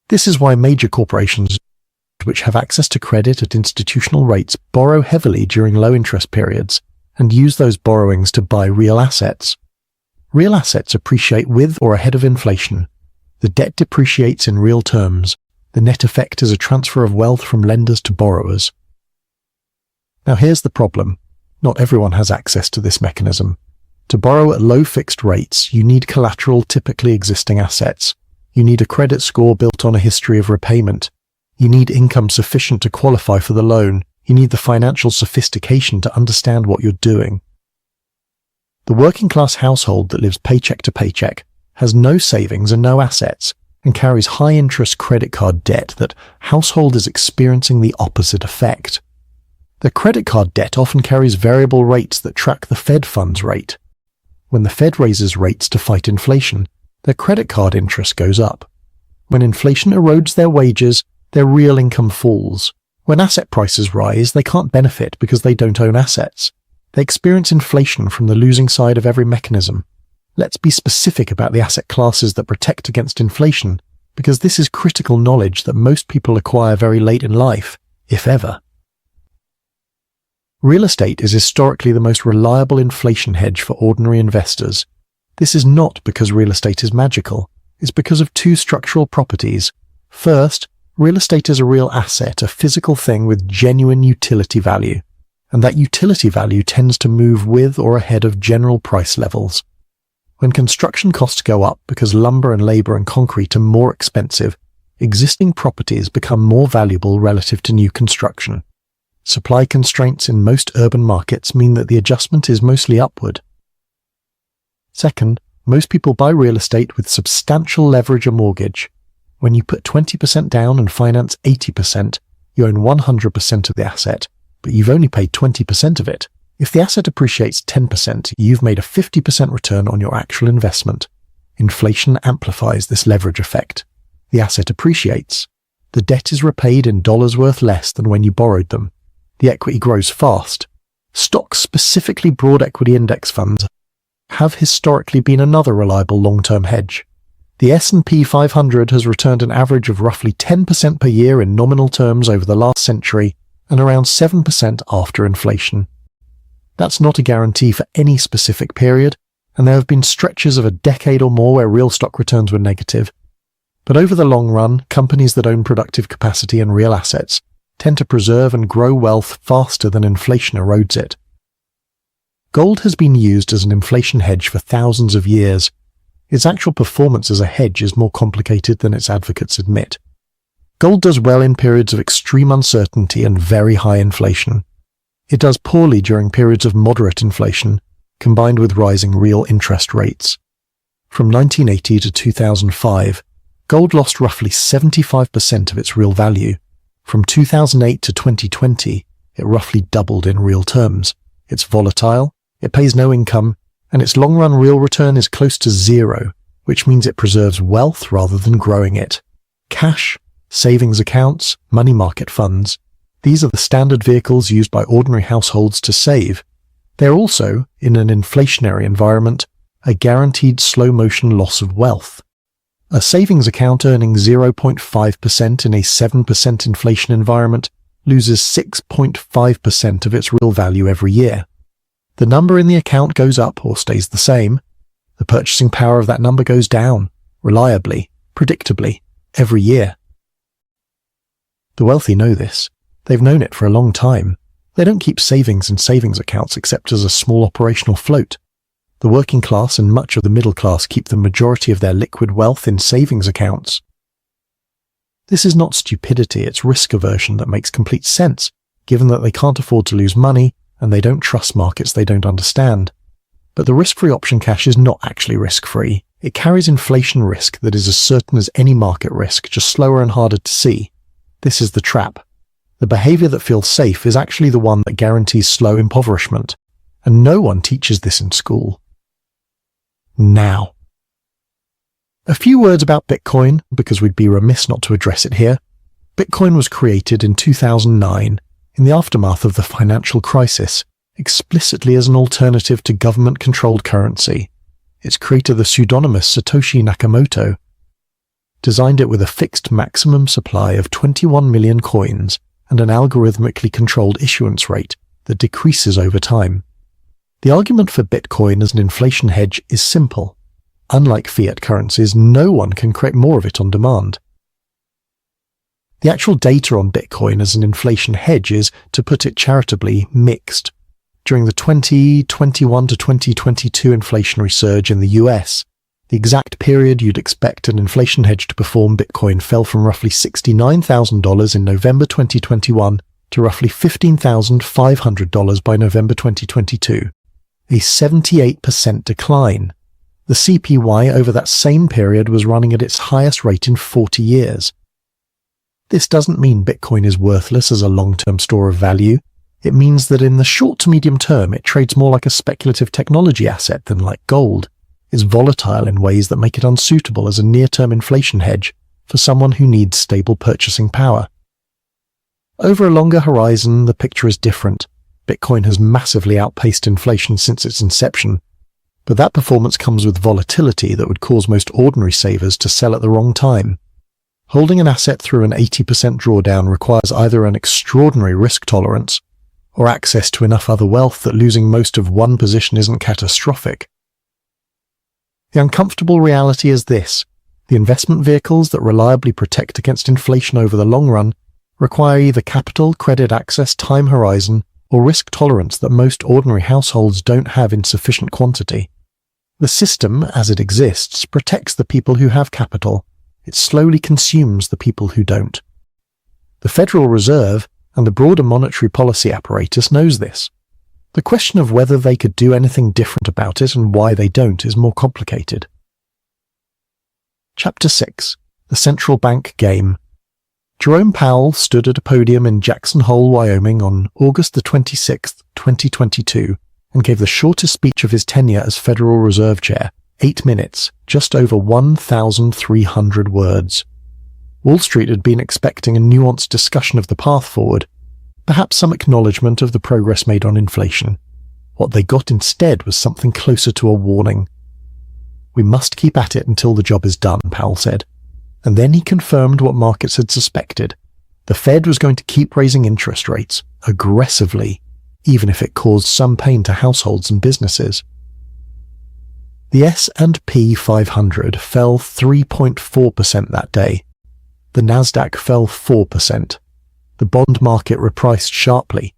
This is why major corporations, which have access to credit at institutional rates, borrow heavily during low-interest periods and use those borrowings to buy real assets. Real assets appreciate with or ahead of inflation. The debt depreciates in real terms. The net effect is a transfer of wealth from lenders to borrowers. Now here's the problem. Not everyone has access to this mechanism. To borrow at low fixed rates, you need collateral, typically existing assets. You need a credit score built on a history of repayment. You need income sufficient to qualify for the loan. You need the financial sophistication to understand what you're doing. The working-class household that lives paycheck to paycheck has no savings and no assets, and carries high-interest credit card debt. That household is experiencing the opposite effect. The credit card debt often carries variable rates that track the Fed funds rate. When the Fed raises rates to fight inflation, their credit card interest goes up. When inflation erodes their wages, their real income falls. When asset prices rise, they can't benefit because they don't own assets. They experience inflation from the losing side of every mechanism. Let's be specific about the asset classes that protect against inflation, because this is critical knowledge that most people acquire very late in life, if ever. Real estate is historically the most reliable inflation hedge for ordinary investors. This is not because real estate is magical. It's because of two structural properties. First, real estate is a real asset, a physical thing with genuine utility value. And that utility value tends to move with or ahead of general price levels. When construction costs go up because lumber and labor and concrete are more expensive, existing properties become more valuable relative to new construction. Supply constraints in most urban markets mean that the adjustment is mostly upward. Second, most people buy real estate with substantial leverage or mortgage. When you put 20% down and finance 80%, you own 100% of the asset, but you've only paid 20% of it. If the asset appreciates 10%, you've made a 50% return on your actual investment. Inflation amplifies this leverage effect. The asset appreciates. The debt is repaid in dollars worth less than when you borrowed them. The equity grows fast. Stocks, specifically broad equity index funds, have historically been another reliable long-term hedge. The S&P 500 has returned an average of roughly 10% per year in nominal terms over the last century, and around 7% after inflation. That's not a guarantee for any specific period, and there have been stretches of a decade or more where real stock returns were negative. But over the long run, companies that own productive capacity and real assets tend to preserve and grow wealth faster than inflation erodes it. Gold has been used as an inflation hedge for thousands of years. Its actual performance as a hedge is more complicated than its advocates admit. Gold does well in periods of extreme uncertainty and very high inflation. It does poorly during periods of moderate inflation, combined with rising real interest rates. From 1980 to 2005, gold lost roughly 75% of its real value. From 2008 to 2020, it roughly doubled in real terms. It's volatile, it pays no income, and its long-run real return is close to zero, which means it preserves wealth rather than growing it. Cash, savings accounts, money market funds, these are the standard vehicles used by ordinary households to save. They're also, in an inflationary environment, a guaranteed slow-motion loss of wealth. A savings account earning 0.5% in a 7% inflation environment loses 6.5% of its real value every year. The number in the account goes up or stays the same. The purchasing power of that number goes down, reliably, predictably, every year. The wealthy know this. They've known it for a long time. They don't keep savings in savings accounts except as a small operational float. The working class and much of the middle class keep the majority of their liquid wealth in savings accounts. This is not stupidity, it's risk aversion that makes complete sense, given that they can't afford to lose money and they don't trust markets they don't understand. But the risk-free option cash is not actually risk-free. It carries inflation risk that is as certain as any market risk, just slower and harder to see. This is the trap. The behavior that feels safe is actually the one that guarantees slow impoverishment, and no one teaches this in school. Now, a few words about Bitcoin, because we'd be remiss not to address it here. Bitcoin was created in 2009, in the aftermath of the financial crisis, explicitly as an alternative to government-controlled currency. Its creator, the pseudonymous Satoshi Nakamoto, designed it with a fixed maximum supply of 21 million coins and an algorithmically controlled issuance rate that decreases over time. The argument for Bitcoin as an inflation hedge is simple. Unlike fiat currencies, no one can create more of it on demand. The actual data on Bitcoin as an inflation hedge is, to put it charitably, mixed. During the 2021 to 2022 inflationary surge in the US, the exact period you'd expect an inflation hedge to perform, Bitcoin fell from roughly $69,000 in November 2021 to roughly $15,500 by November 2022, a 78% decline. The CPY over that same period was running at its highest rate in 40 years. This doesn't mean Bitcoin is worthless as a long-term store of value. It means that in the short to medium term, it trades more like a speculative technology asset than like gold. It's volatile in ways that make it unsuitable as a near-term inflation hedge for someone who needs stable purchasing power. Over a longer horizon, the picture is different. Bitcoin has massively outpaced inflation since its inception, but that performance comes with volatility that would cause most ordinary savers to sell at the wrong time. Holding an asset through an 80% drawdown requires either an extraordinary risk tolerance or access to enough other wealth that losing most of one position isn't catastrophic. The uncomfortable reality is this: the investment vehicles that reliably protect against inflation over the long run require either capital, credit access, time horizon, or risk tolerance that most ordinary households don't have in sufficient quantity. The system, as it exists, protects the people who have capital. It slowly consumes the people who don't. The Federal Reserve and the broader monetary policy apparatus knows this. The question of whether they could do anything different about it and why they don't is more complicated. Chapter 6. The Central Bank Game. Jerome Powell stood at a podium in Jackson Hole, Wyoming on August the 26th, 2022, and gave the shortest speech of his tenure as Federal Reserve Chair, 8 minutes, just over 1,300 words. Wall Street had been expecting a nuanced discussion of the path forward, perhaps some acknowledgement of the progress made on inflation. What they got instead was something closer to a warning. "We must keep at it until the job is done," Powell said. And then he confirmed what markets had suspected. The Fed was going to keep raising interest rates, aggressively, even if it caused some pain to households and businesses. The S&P 500 fell 3.4% that day. The Nasdaq fell 4%. The bond market repriced sharply,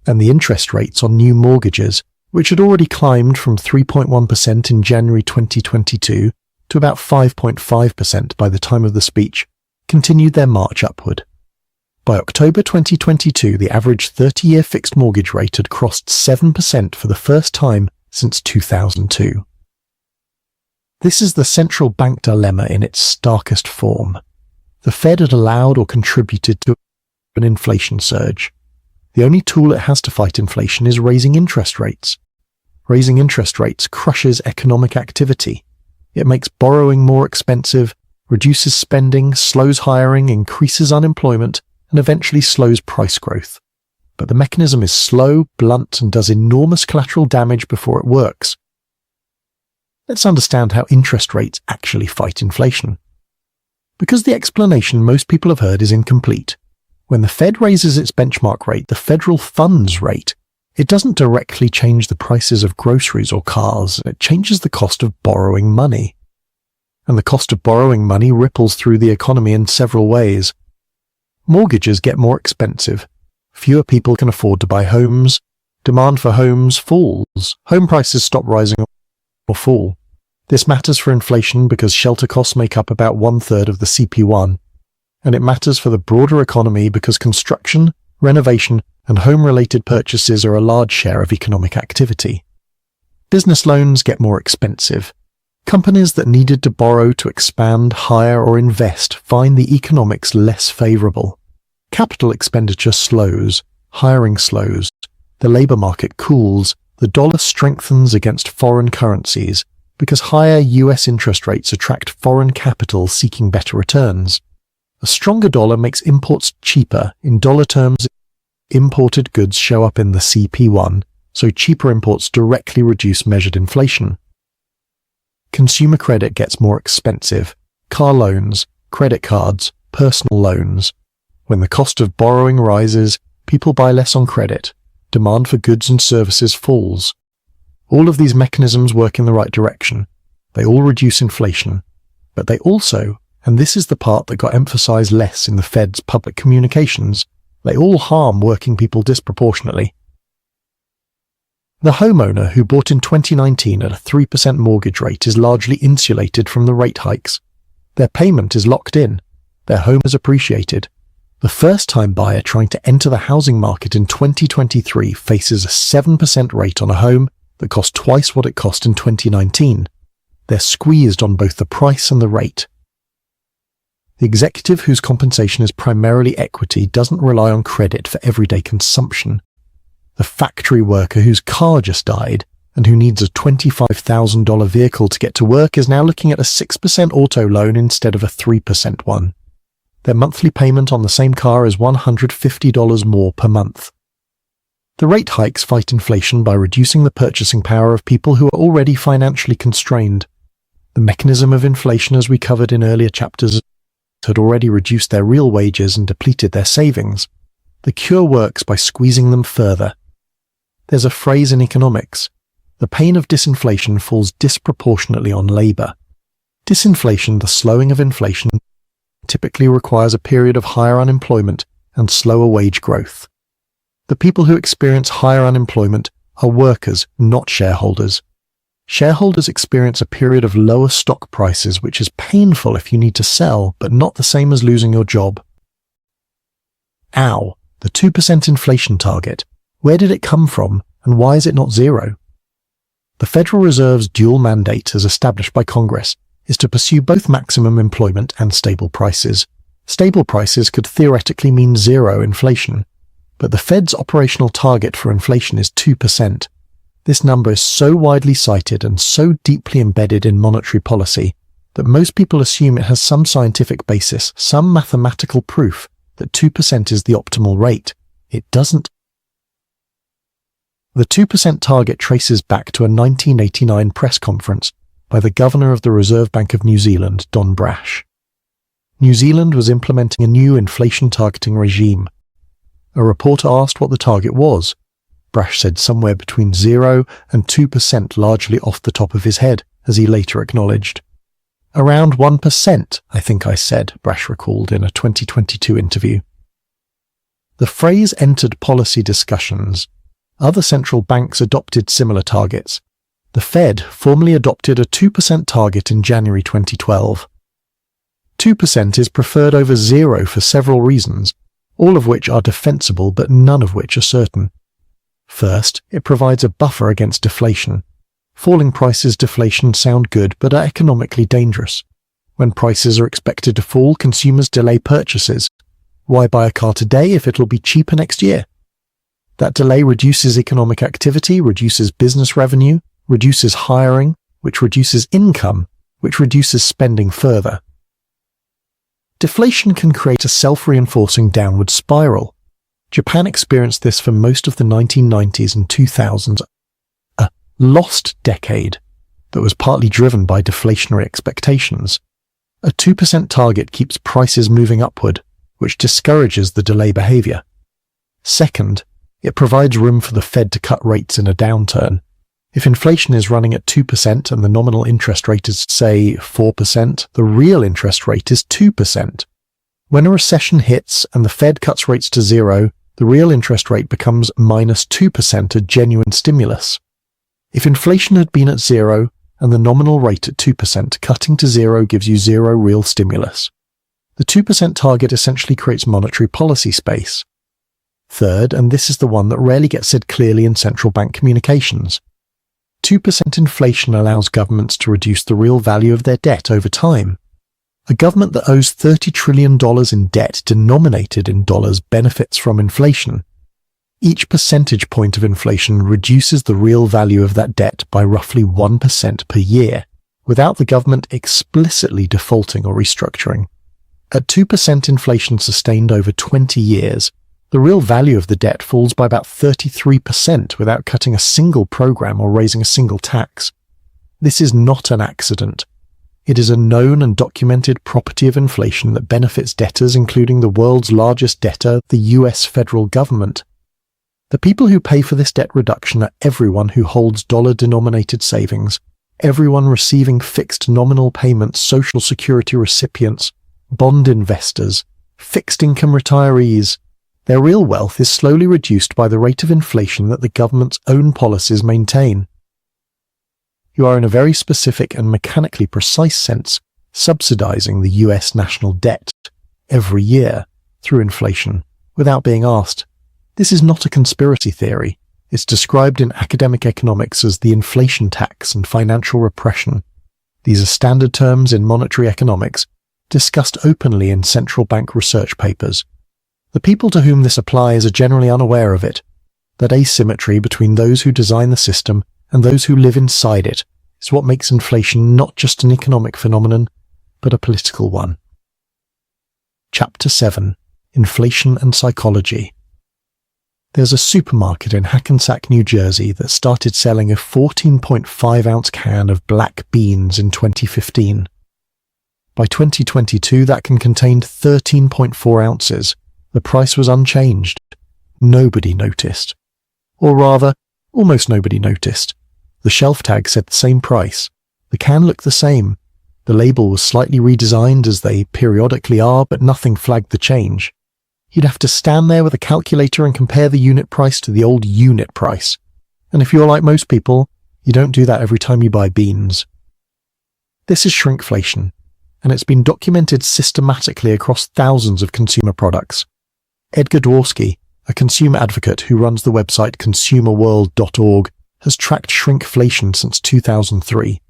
and the interest rates on new mortgages, which had already climbed from 3.1% in January 2022 to about 5.5% by the time of the speech, continued their march upward. By October 2022, the average 30-year fixed mortgage rate had crossed 7% for the first time since 2002. This is the central bank dilemma in its starkest form. The Fed had allowed or contributed to an inflation surge. The only tool it has to fight inflation is raising interest rates. Raising interest rates crushes economic activity. It makes borrowing more expensive, reduces spending, slows hiring, increases unemployment, and eventually slows price growth. But the mechanism is slow, blunt, and does enormous collateral damage before it works. Let's understand how interest rates actually fight inflation. Because the explanation most people have heard is incomplete. When the Fed raises its benchmark rate, the federal funds rate, it doesn't directly change the prices of groceries or cars, it changes the cost of borrowing money. And the cost of borrowing money ripples through the economy in several ways. Mortgages get more expensive. Fewer people can afford to buy homes. Demand for homes falls. Home prices stop rising or fall. This matters for inflation because shelter costs make up about 1/3 of the CP1. and it matters for the broader economy because construction, renovation, and home-related purchases are a large share of economic activity. Business loans get more expensive. Companies that needed to borrow to expand, hire, or invest find the economics less favorable. Capital expenditure slows, hiring slows, the labor market cools, the dollar strengthens against foreign currencies because higher US interest rates attract foreign capital seeking better returns. A stronger dollar makes imports cheaper. In dollar terms, imported goods show up in the CP1, so cheaper imports directly reduce measured inflation. Consumer credit gets more expensive. Car loans, credit cards, personal loans. When the cost of borrowing rises, people buy less on credit. Demand for goods and services falls. All of these mechanisms work in the right direction. They all reduce inflation. But they also, and this is the part that got emphasized less in the Fed's public communications, they all harm working people disproportionately. The homeowner who bought in 2019 at a 3% mortgage rate is largely insulated from the rate hikes. Their payment is locked in. Their home is appreciated. The first-time buyer trying to enter the housing market in 2023 faces a 7% rate on a home that cost twice what it cost in 2019. They're squeezed on both the price and the rate. The executive whose compensation is primarily equity doesn't rely on credit for everyday consumption. The factory worker whose car just died and who needs a $25,000 vehicle to get to work is now looking at a 6% auto loan instead of a 3% one. Their monthly payment on the same car is $150 more per month. The rate hikes fight inflation by reducing the purchasing power of people who are already financially constrained. The mechanism of inflation, as we covered in earlier chapters, had already reduced their real wages and depleted their savings. The cure works by squeezing them further. There's a phrase in economics: the pain of disinflation falls disproportionately on labor. Disinflation, the slowing of inflation, typically requires a period of higher unemployment and slower wage growth. The people who experience higher unemployment are workers, not shareholders. Shareholders experience a period of lower stock prices, which is painful if you need to sell, but not the same as losing your job. Ow, the 2% inflation target. Where did it come from, and why is it not zero? The Federal Reserve's dual mandate, as established by Congress, is to pursue both maximum employment and stable prices. Stable prices could theoretically mean zero inflation, but the Fed's operational target for inflation is 2%. This number is so widely cited and so deeply embedded in monetary policy that most people assume it has some scientific basis, some mathematical proof that 2% is the optimal rate. It doesn't. The 2% target traces back to a 1989 press conference by the Governor of the Reserve Bank of New Zealand, Don Brash. New Zealand was implementing a new inflation targeting regime. A reporter asked what the target was. Brash said somewhere between 0 and 2%, largely off the top of his head, as he later acknowledged. Around 1%, I think I said, Brash recalled in a 2022 interview. The phrase entered policy discussions. Other central banks adopted similar targets. The Fed formally adopted a 2% target in January 2012. 2% is preferred over 0 for several reasons, all of which are defensible but none of which are certain. First, it provides a buffer against deflation. Falling prices deflation sound good but are economically dangerous. When prices are expected to fall, consumers delay purchases. Why buy a car today if it'll be cheaper next year? That delay reduces economic activity, reduces business revenue, reduces hiring, which reduces income, which reduces spending further. Deflation can create a self-reinforcing downward spiral. Japan experienced this for most of the 1990s and 2000s, a lost decade that was partly driven by deflationary expectations. A 2% target keeps prices moving upward, which discourages the delay behavior. Second, it provides room for the Fed to cut rates in a downturn. If inflation is running at 2% and the nominal interest rate is, say, 4%, the real interest rate is 2%. When a recession hits and the Fed cuts rates to 0, the real interest rate becomes -2%, a genuine stimulus. If inflation had been at 0 and the nominal rate at 2%, cutting to 0 gives you 0 real stimulus. The 2% target essentially creates monetary policy space. Third, and this is the one that rarely gets said clearly in central bank communications, 2% inflation allows governments to reduce the real value of their debt over time. A government that owes $30 trillion in debt denominated in dollars benefits from inflation. Each percentage point of inflation reduces the real value of that debt by roughly 1% per year, without the government explicitly defaulting or restructuring. At 2% inflation sustained over 20 years, the real value of the debt falls by about 33% without cutting a single program or raising a single tax. This is not an accident. It is a known and documented property of inflation that benefits debtors, including the world's largest debtor, the US federal government. The people who pay for this debt reduction are everyone who holds dollar-denominated savings, everyone receiving fixed nominal payments, Social Security recipients, bond investors, fixed-income retirees. Their real wealth is slowly reduced by the rate of inflation that the government's own policies maintain. You are in a very specific and mechanically precise sense subsidizing the US national debt every year through inflation without being asked. This is not a conspiracy theory. It's described in academic economics as the inflation tax and financial repression. These are standard terms in monetary economics, discussed openly in central bank research papers. The people to whom this applies are generally unaware of it. That asymmetry between those who design the system and those who live inside it is what makes inflation not just an economic phenomenon, but a political one. Chapter 7. Inflation and Psychology. There's a supermarket in Hackensack, New Jersey that started selling a 14.5-ounce can of black beans in 2015. By 2022, that can contained 13.4 ounces. The price was unchanged. Nobody noticed. Or rather, almost nobody noticed. The shelf tag said the same price. The can looked the same. The label was slightly redesigned, as they periodically are, but nothing flagged the change. You'd have to stand there with a calculator and compare the unit price to the old unit price. And if you're like most people, you don't do that every time you buy beans. This is shrinkflation, and it's been documented systematically across thousands of consumer products. Edgar Dworsky, a consumer advocate who runs the website consumerworld.org, has tracked shrinkflation since 2003.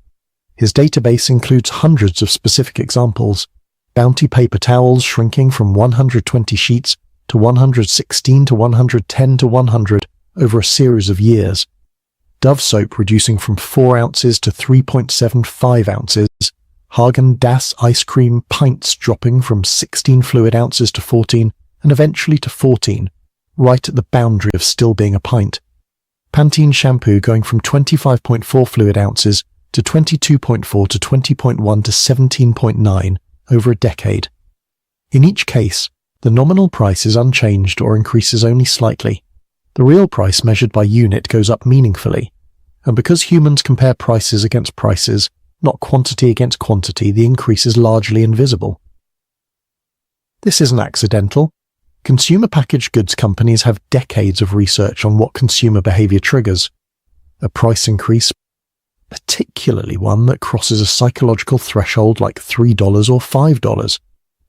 His database includes hundreds of specific examples. Bounty paper towels shrinking from 120 sheets to 116 to 110 to 100 over a series of years. Dove soap reducing from 4 ounces to 3.75 ounces. Häagen-Dazs ice cream pints dropping from 16 fluid ounces to 14 and eventually to 14, right at the boundary of still being a pint. Pantene shampoo going from 25.4 fluid ounces to 22.4 to 20.1 to 17.9 over a decade. In each case, the nominal price is unchanged or increases only slightly. The real price measured by unit goes up meaningfully. And because humans compare prices against prices, not quantity against quantity, the increase is largely invisible. This isn't accidental. Consumer packaged goods companies have decades of research on what consumer behavior triggers. A price increase, particularly one that crosses a psychological threshold like $3 or $5,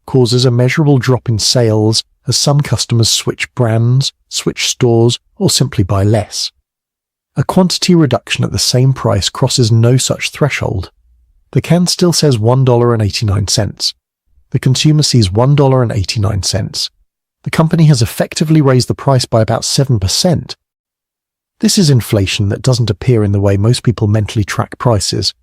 causes a measurable drop in sales as some customers switch brands, switch stores, or simply buy less. A quantity reduction at the same price crosses no such threshold. The can still says $1.89. The consumer sees $1.89. The company has effectively raised the price by about 7%. This is inflation that doesn't appear in the way most people mentally track prices.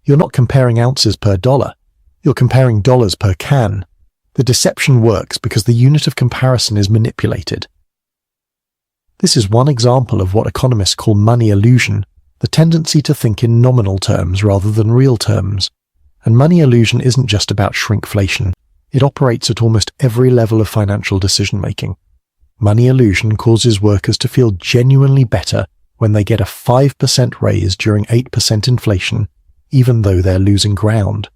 You're not comparing ounces per dollar. You're comparing dollars per can. The deception works because the unit of comparison is manipulated. This is one example of what economists call money illusion, the tendency to think in nominal terms rather than real terms. And money illusion isn't just about shrinkflation. It operates at almost every level of financial decision-making. Money illusion causes workers to feel genuinely better when they get a 5% raise during 8% inflation, even though they're losing ground.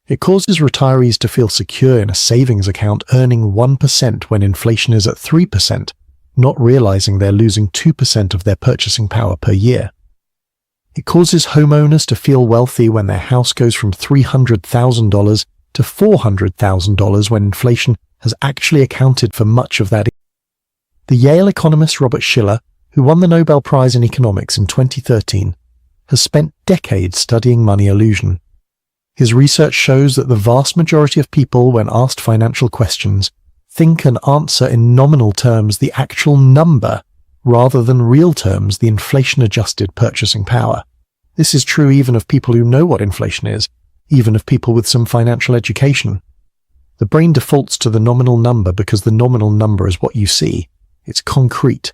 It causes retirees to feel secure in a savings account earning 1% when inflation is at 3%, not realizing they're losing 2% of their purchasing power per year. It causes homeowners to feel wealthy when their house goes from $300,000 to $400,000 when inflation has actually accounted for much of that. The Yale economist Robert Shiller, who won the Nobel Prize in Economics in 2013, has spent decades studying money illusion. His research shows that the vast majority of people, when asked financial questions, think and answer in nominal terms the actual number rather than real terms the inflation-adjusted purchasing power. This is true even of people who know what inflation is, even of people with some financial education. The brain defaults to the nominal number because the nominal number is what you see. It's concrete.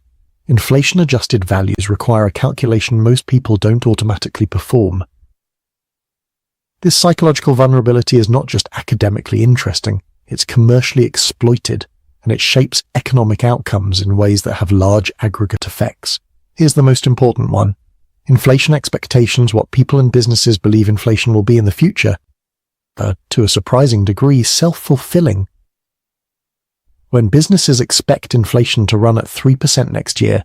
Inflation-adjusted values require a calculation most people don't automatically perform. This psychological vulnerability is not just academically interesting, it's commercially exploited, and it shapes economic outcomes in ways that have large aggregate effects. Here's the most important one. Inflation expectations, what people and businesses believe inflation will be in the future, are, to a surprising degree, self-fulfilling. When businesses expect inflation to run at 3% next year,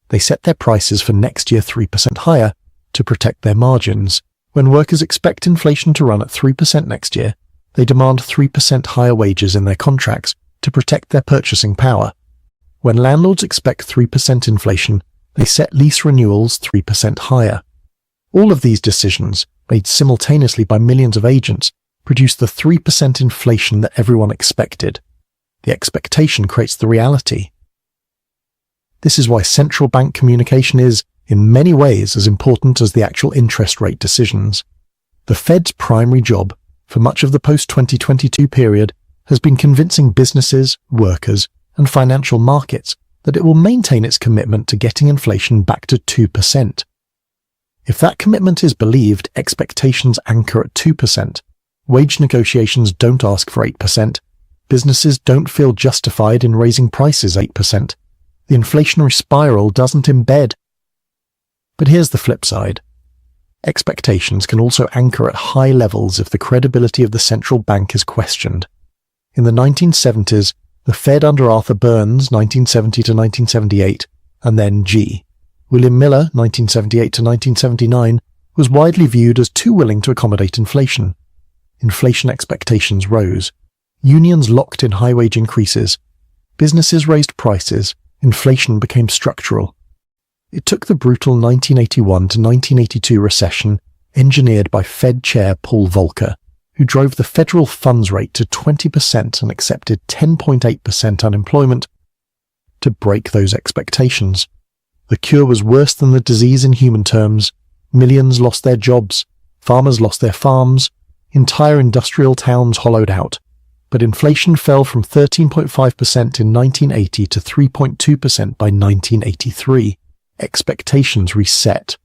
they set their prices for next year 3% higher to protect their margins. When workers expect inflation to run at 3% next year, they demand 3% higher wages in their contracts to protect their purchasing power. When landlords expect 3% inflation, they set lease renewals 3% higher. All of these decisions, made simultaneously by millions of agents, produce the 3% inflation that everyone expected. The expectation creates the reality. This is why central bank communication is, in many ways, as important as the actual interest rate decisions. The Fed's primary job, for much of the post-2022 period, has been convincing businesses, workers, and financial markets that it will maintain its commitment to getting inflation back to 2%. If that commitment is believed, expectations anchor at 2%. Wage negotiations don't ask for 8%. Businesses don't feel justified in raising prices 8%. The inflationary spiral doesn't embed. But here's the flip side. Expectations can also anchor at high levels if the credibility of the central bank is questioned. In the 1970s, the Fed under Arthur Burns, 1970 to 1978, and then William Miller, 1978 to 1979, was widely viewed as too willing to accommodate inflation. Inflation expectations rose. Unions locked in high wage increases. Businesses raised prices. Inflation became structural. It took the brutal 1981 to 1982 recession, engineered by Fed Chair Paul Volcker, who drove the federal funds rate to 20% and accepted 10.8% unemployment, to break those expectations. The cure was worse than the disease in human terms. Millions lost their jobs, farmers lost their farms, entire industrial towns hollowed out. But inflation fell from 13.5% in 1980 to 3.2% by 1983. Expectations reset.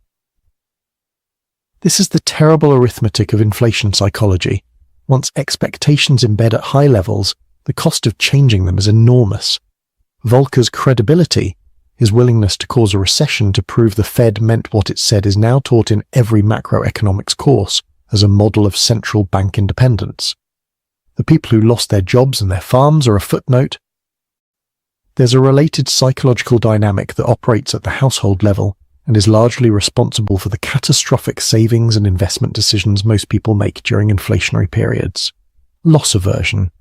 This is the terrible arithmetic of inflation psychology. Once expectations embed at high levels, the cost of changing them is enormous. Volcker's credibility, his willingness to cause a recession to prove the Fed meant what it said, is now taught in every macroeconomics course as a model of central bank independence. The people who lost their jobs and their farms are a footnote. There's a related psychological dynamic that operates at the household level and is largely responsible for the catastrophic savings and investment decisions most people make during inflationary periods. Loss aversion.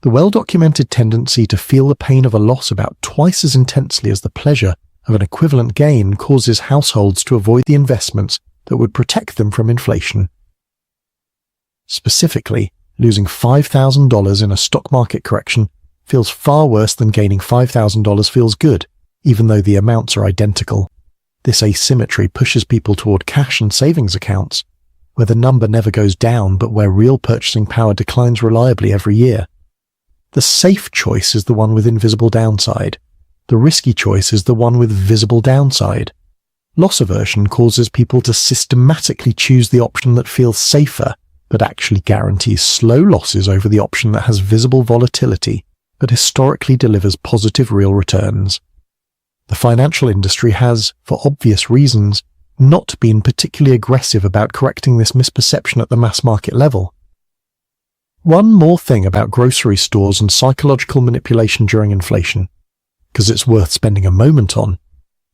The well-documented tendency to feel the pain of a loss about twice as intensely as the pleasure of an equivalent gain causes households to avoid the investments that would protect them from inflation. Specifically, losing $5,000 in a stock market correction feels far worse than gaining $5,000 feels good, even though the amounts are identical. This asymmetry pushes people toward cash and savings accounts, where the number never goes down but where real purchasing power declines reliably every year. The safe choice is the one with invisible downside. The risky choice is the one with visible downside. Loss aversion causes people to systematically choose the option that feels safer, but actually guarantees slow losses over the option that has visible volatility, but historically delivers positive real returns. The financial industry has, for obvious reasons, not been particularly aggressive about correcting this misperception at the mass market level. One more thing about grocery stores and psychological manipulation during inflation, because it's worth spending a moment on.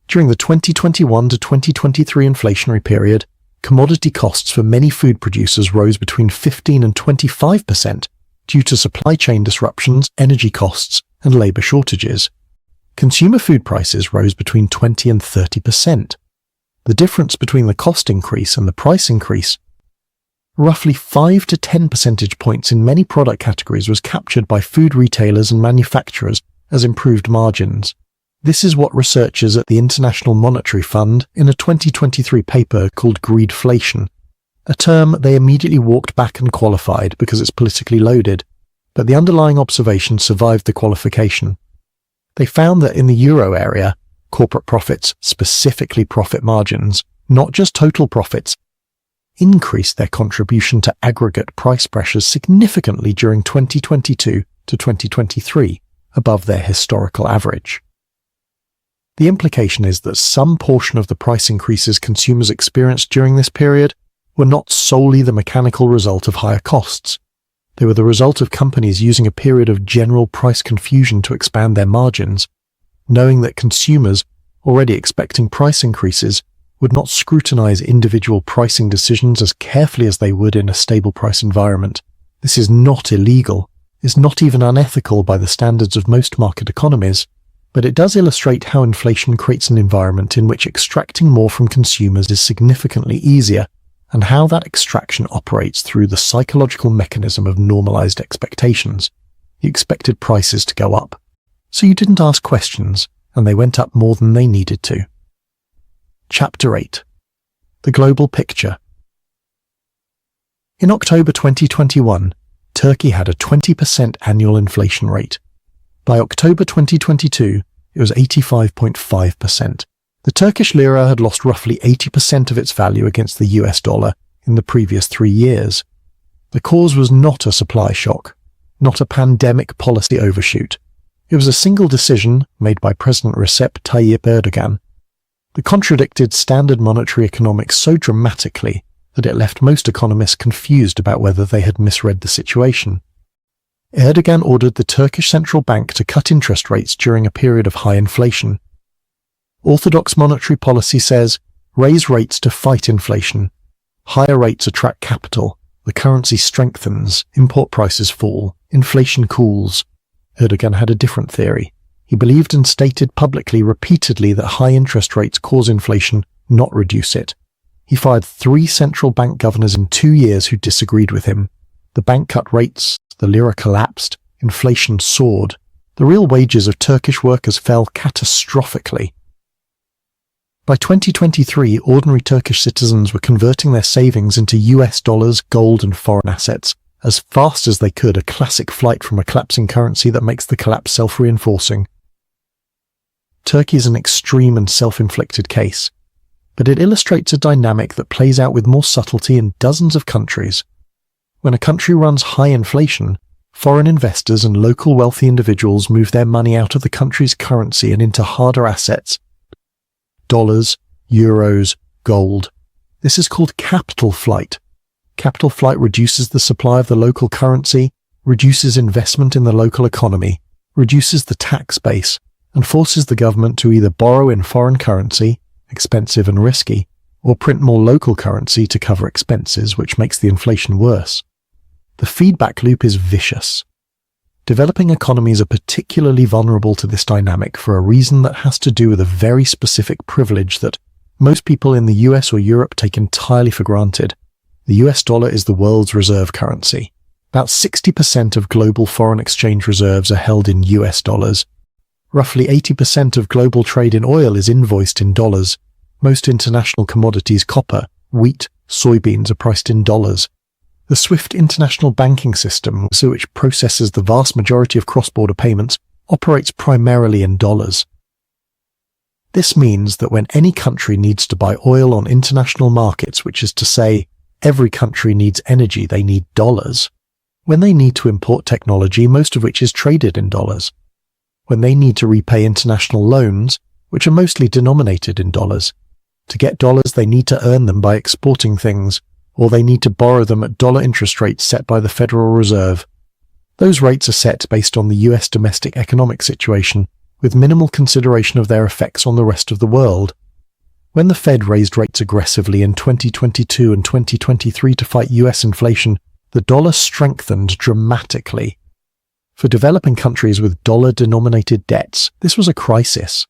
During the 2021 to 2023 inflationary period, commodity costs for many food producers rose between 15 and 25% due to supply chain disruptions, energy costs, and labor shortages. Consumer food prices rose between 20 and 30%. The difference between the cost increase and the price increase, roughly 5 to 10 percentage points in many product categories, was captured by food retailers and manufacturers as improved margins. This is what researchers at the International Monetary Fund, in a 2023 paper called greedflation, a term they immediately walked back and qualified because it's politically loaded, but the underlying observation survived the qualification. They found that in the euro area, corporate profits, specifically profit margins, not just total profits, increased their contribution to aggregate price pressures significantly during 2022 to 2023, above their historical average. The implication is that some portion of the price increases consumers experienced during this period were not solely the mechanical result of higher costs. They were the result of companies using a period of general price confusion to expand their margins, knowing that consumers, already expecting price increases, would not scrutinize individual pricing decisions as carefully as they would in a stable price environment. This is not illegal, is not even unethical by the standards of most market economies, but it does illustrate how inflation creates an environment in which extracting more from consumers is significantly easier, and how that extraction operates through the psychological mechanism of normalized expectations. You expected prices to go up, so you didn't ask questions, and they went up more than they needed to. Chapter 8. The Global Picture. In October 2021, Turkey had a 20% annual inflation rate. By October 2022, it was 85.5%. The Turkish lira had lost roughly 80% of its value against the US dollar in the previous 3 years. The cause was not a supply shock, not a pandemic policy overshoot. It was a single decision made by President Recep Tayyip Erdogan that contradicted standard monetary economics so dramatically that it left most economists confused about whether they had misread the situation. Erdogan ordered the Turkish central bank to cut interest rates during a period of high inflation. Orthodox monetary policy says, raise rates to fight inflation. Higher rates attract capital, the currency strengthens, import prices fall, inflation cools. Erdogan had a different theory. He believed and stated publicly repeatedly that high interest rates cause inflation, not reduce it. He fired 3 central bank governors in 2 years who disagreed with him. The bank cut rates, the lira collapsed, inflation soared. The real wages of Turkish workers fell catastrophically. By 2023, ordinary Turkish citizens were converting their savings into US dollars, gold, and foreign assets as fast as they could, a classic flight from a collapsing currency that makes the collapse self-reinforcing. Turkey is an extreme and self-inflicted case, but it illustrates a dynamic that plays out with more subtlety in dozens of countries. When a country runs high inflation, foreign investors and local wealthy individuals move their money out of the country's currency and into harder assets, dollars, euros, gold. This is called capital flight. Capital flight reduces the supply of the local currency, reduces investment in the local economy, reduces the tax base, and forces the government to either borrow in foreign currency, expensive and risky, or print more local currency to cover expenses, which makes the inflation worse. The feedback loop is vicious. Developing economies are particularly vulnerable to this dynamic for a reason that has to do with a very specific privilege that most people in the US or Europe take entirely for granted. The US dollar is the world's reserve currency. About 60% of global foreign exchange reserves are held in US dollars. Roughly 80% of global trade in oil is invoiced in dollars. Most international commodities, copper, wheat, soybeans, are priced in dollars. The SWIFT international banking system, which processes the vast majority of cross-border payments, operates primarily in dollars. This means that when any country needs to buy oil on international markets, which is to say, every country needs energy, they need dollars. When they need to import technology, most of which is traded in dollars. When they need to repay international loans, which are mostly denominated in dollars. To get dollars, they need to earn them by exporting things, or they need to borrow them at dollar interest rates set by the Federal Reserve. Those rates are set based on the US domestic economic situation, with minimal consideration of their effects on the rest of the world. When the Fed raised rates aggressively in 2022 and 2023 to fight US inflation, the dollar strengthened dramatically. For developing countries with dollar-denominated debts, this was a crisis.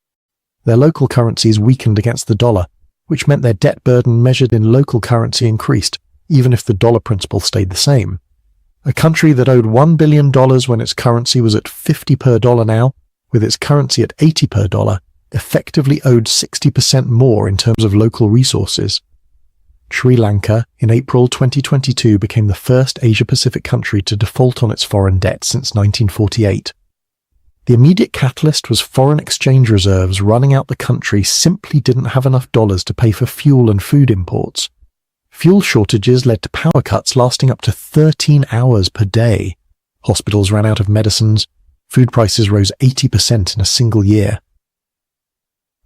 Their local currencies weakened against the dollar, which meant their debt burden measured in local currency increased, even if the dollar principal stayed the same. A country that owed $1 billion when its currency was at 50 per dollar now, with its currency at 80 per dollar, effectively owed 60% more in terms of local resources. Sri Lanka, in April 2022, became the first Asia-Pacific country to default on its foreign debt since 1948. The immediate catalyst was foreign exchange reserves running out. The country simply didn't have enough dollars to pay for fuel and food imports. Fuel shortages led to power cuts lasting up to 13 hours per day. Hospitals ran out of medicines. Food prices rose 80% in a single year.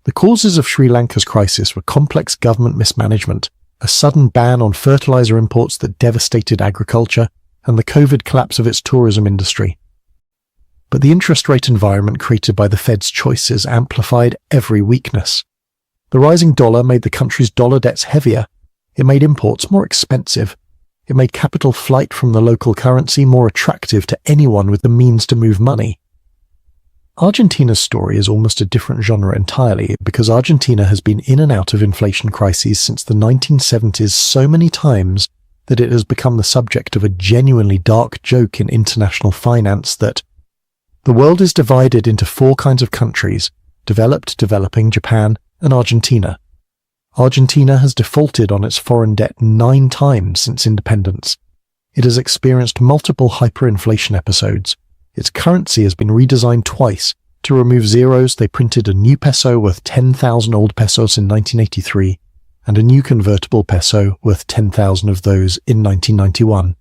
The causes of Sri Lanka's crisis were complex government mismanagement, a sudden ban on fertilizer imports that devastated agriculture, and the COVID collapse of its tourism industry. But the interest rate environment created by the Fed's choices amplified every weakness. The rising dollar made the country's dollar debts heavier. It made imports more expensive. It made capital flight from the local currency more attractive to anyone with the means to move money. Argentina's story is almost a different genre entirely, because Argentina has been in and out of inflation crises since the 1970s so many times that it has become the subject of a genuinely dark joke in international finance that the world is divided into four kinds of countries: developed, developing, Japan, and Argentina. Argentina has defaulted on its foreign debt 9 times since independence. It has experienced multiple hyperinflation episodes. Its currency has been redesigned twice. To remove zeros, they printed a new peso worth 10,000 old pesos in 1983, and a new convertible peso worth 10,000 of those in 1991.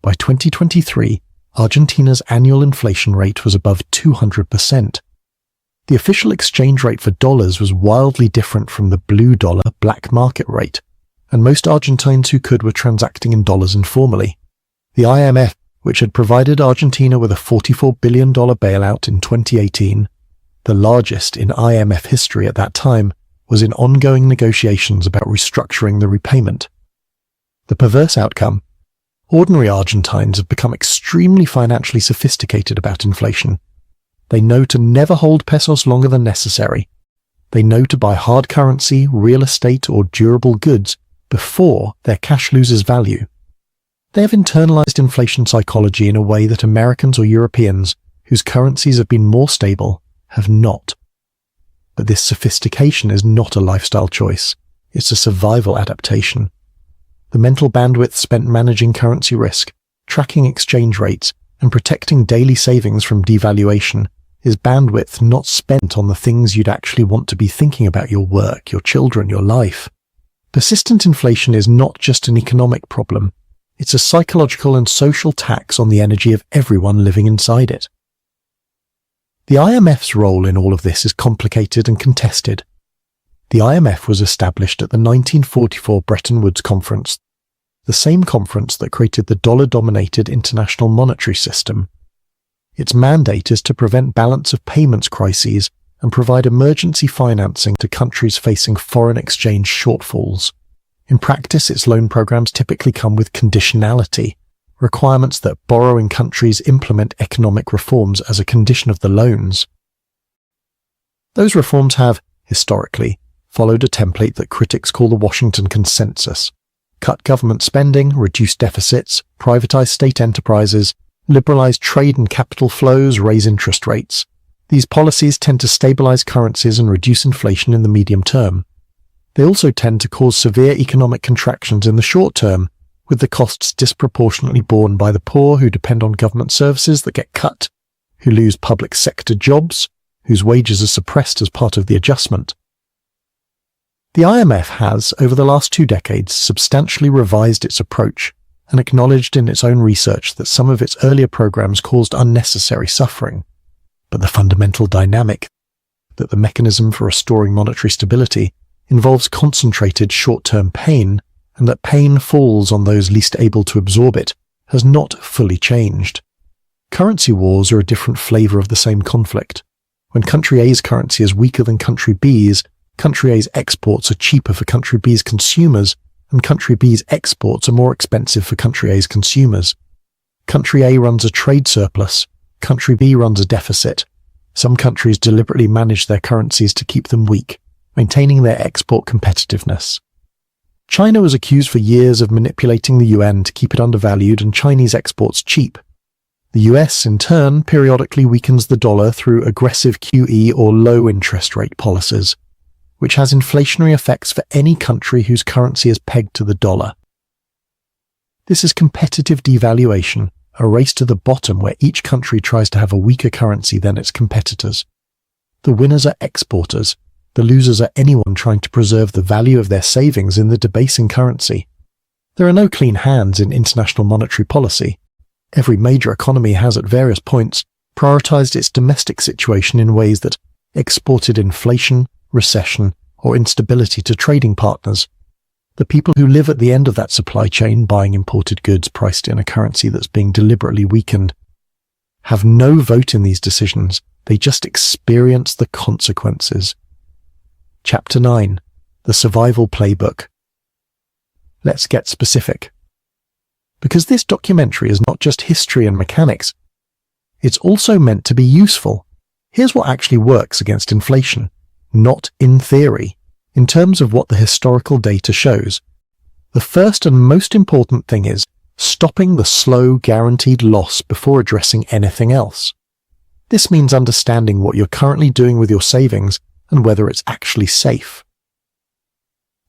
By 2023, Argentina's annual inflation rate was above 200%. The official exchange rate for dollars was wildly different from the blue dollar black market rate, and most Argentines who could were transacting in dollars informally. The IMF, which had provided Argentina with a $44 billion bailout in 2018, the largest in IMF history at that time, was in ongoing negotiations about restructuring the repayment. The perverse outcome: ordinary Argentines have become extremely financially sophisticated about inflation. They know to never hold pesos longer than necessary. They know to buy hard currency, real estate, or durable goods before their cash loses value. They have internalized inflation psychology in a way that Americans or Europeans, whose currencies have been more stable, have not. But this sophistication is not a lifestyle choice. It's a survival adaptation. The mental bandwidth spent managing currency risk, tracking exchange rates, and protecting daily savings from devaluation is bandwidth not spent on the things you'd actually want to be thinking about: your work, your children, your life. Persistent inflation is not just an economic problem. It's a psychological and social tax on the energy of everyone living inside it. The IMF's role in all of this is complicated and contested. The IMF was established at the 1944 Bretton Woods Conference, the same conference that created the dollar-dominated international monetary system. Its mandate is to prevent balance of payments crises and provide emergency financing to countries facing foreign exchange shortfalls. In practice, its loan programs typically come with conditionality, requirements that borrowing countries implement economic reforms as a condition of the loans. Those reforms have, historically, followed a template that critics call the Washington Consensus: cut government spending, reduce deficits, privatize state enterprises, liberalize trade and capital flows, raise interest rates. These policies tend to stabilize currencies and reduce inflation in the medium term. They also tend to cause severe economic contractions in the short term, with the costs disproportionately borne by the poor who depend on government services that get cut, who lose public sector jobs, whose wages are suppressed as part of the adjustment. The IMF has, over the last 2 decades, substantially revised its approach and acknowledged in its own research that some of its earlier programs caused unnecessary suffering. But the fundamental dynamic, that the mechanism for restoring monetary stability, involves concentrated short-term pain, and that pain falls on those least able to absorb it, has not fully changed. Currency wars are a different flavor of the same conflict. When country A's currency is weaker than country B's, Country A's exports are cheaper for Country B's consumers, and Country B's exports are more expensive for Country A's consumers. Country A runs a trade surplus, Country B runs a deficit. Some countries deliberately manage their currencies to keep them weak, maintaining their export competitiveness. China was accused for years of manipulating the yuan to keep it undervalued and Chinese exports cheap. The US, in turn, periodically weakens the dollar through aggressive QE or low interest rate policies, which has inflationary effects for any country whose currency is pegged to the dollar. This is competitive devaluation, a race to the bottom where each country tries to have a weaker currency than its competitors. The winners are exporters. The losers are anyone trying to preserve the value of their savings in the debasing currency. There are no clean hands in international monetary policy. Every major economy has at various points prioritized its domestic situation in ways that exported inflation, recession, or instability to trading partners. The people who live at the end of that supply chain, buying imported goods priced in a currency that's being deliberately weakened, have no vote in these decisions. They just experience the consequences. Chapter 9. The Survival Playbook. Let's get specific. Because this documentary is not just history and mechanics, it's also meant to be useful. Here's what actually works against inflation, not in theory, in terms of what the historical data shows. The first and most important thing is stopping the slow, guaranteed loss before addressing anything else. This means understanding what you're currently doing with your savings and whether it's actually safe.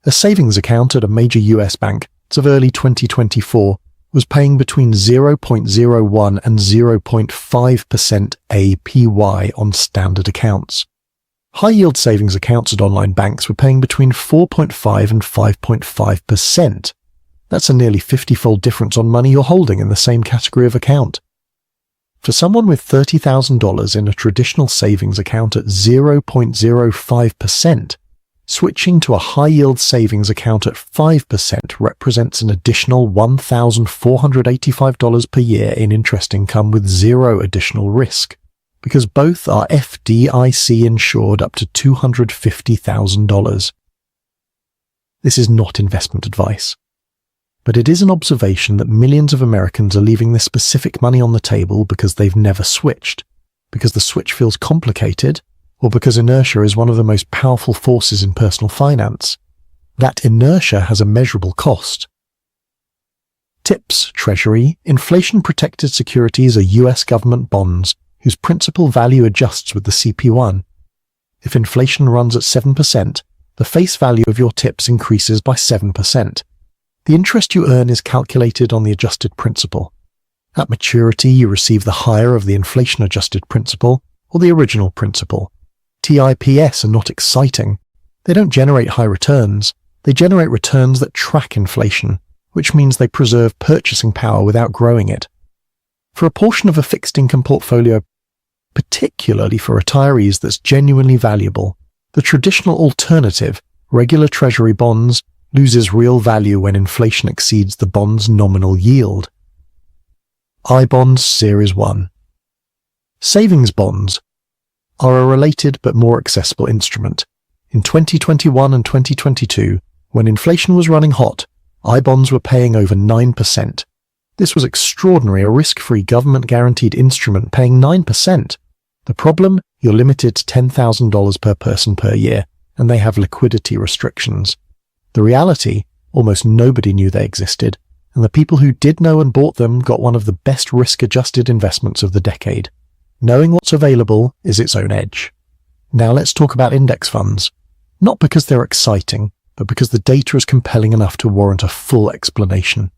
A savings account at a major US bank as of early 2024 was paying between 0.01 and 0.5% APY on standard accounts. High-yield savings accounts at online banks were paying between 4.5 and 5.5%. That's a nearly 50-fold difference on money you're holding in the same category of account. For someone with $30,000 in a traditional savings account at 0.05%, switching to a high-yield savings account at 5% represents an additional $1,485 per year in interest income with zero additional risk, because both are FDIC insured up to $250,000. This is not investment advice, but it is an observation that millions of Americans are leaving this specific money on the table because they've never switched, because the switch feels complicated, or because inertia is one of the most powerful forces in personal finance. That inertia has a measurable cost. TIPS, Treasury, inflation-protected securities are US government bonds whose principal value adjusts with the CP1. If inflation runs at 7%, the face value of your TIPS increases by 7%. The interest you earn is calculated on the adjusted principal. At maturity, you receive the higher of the inflation-adjusted principal or the original principal. TIPS are not exciting. They don't generate high returns. They generate returns that track inflation, which means they preserve purchasing power without growing it. For a portion of a fixed income portfolio, particularly for retirees that's genuinely valuable, the traditional alternative, regular treasury bonds, loses real value when inflation exceeds the bond's nominal yield. I-bonds Series 1. Savings bonds are a related but more accessible instrument. In 2021 and 2022, when inflation was running hot, I-bonds were paying over 9%. This was extraordinary, a risk-free government-guaranteed instrument paying 9%. The problem? You're limited to $10,000 per person per year, and they have liquidity restrictions. The reality? Almost nobody knew they existed, and the people who did know and bought them got one of the best risk-adjusted investments of the decade. Knowing what's available is its own edge. Now let's talk about index funds. Not because they're exciting, but because the data is compelling enough to warrant a full explanation.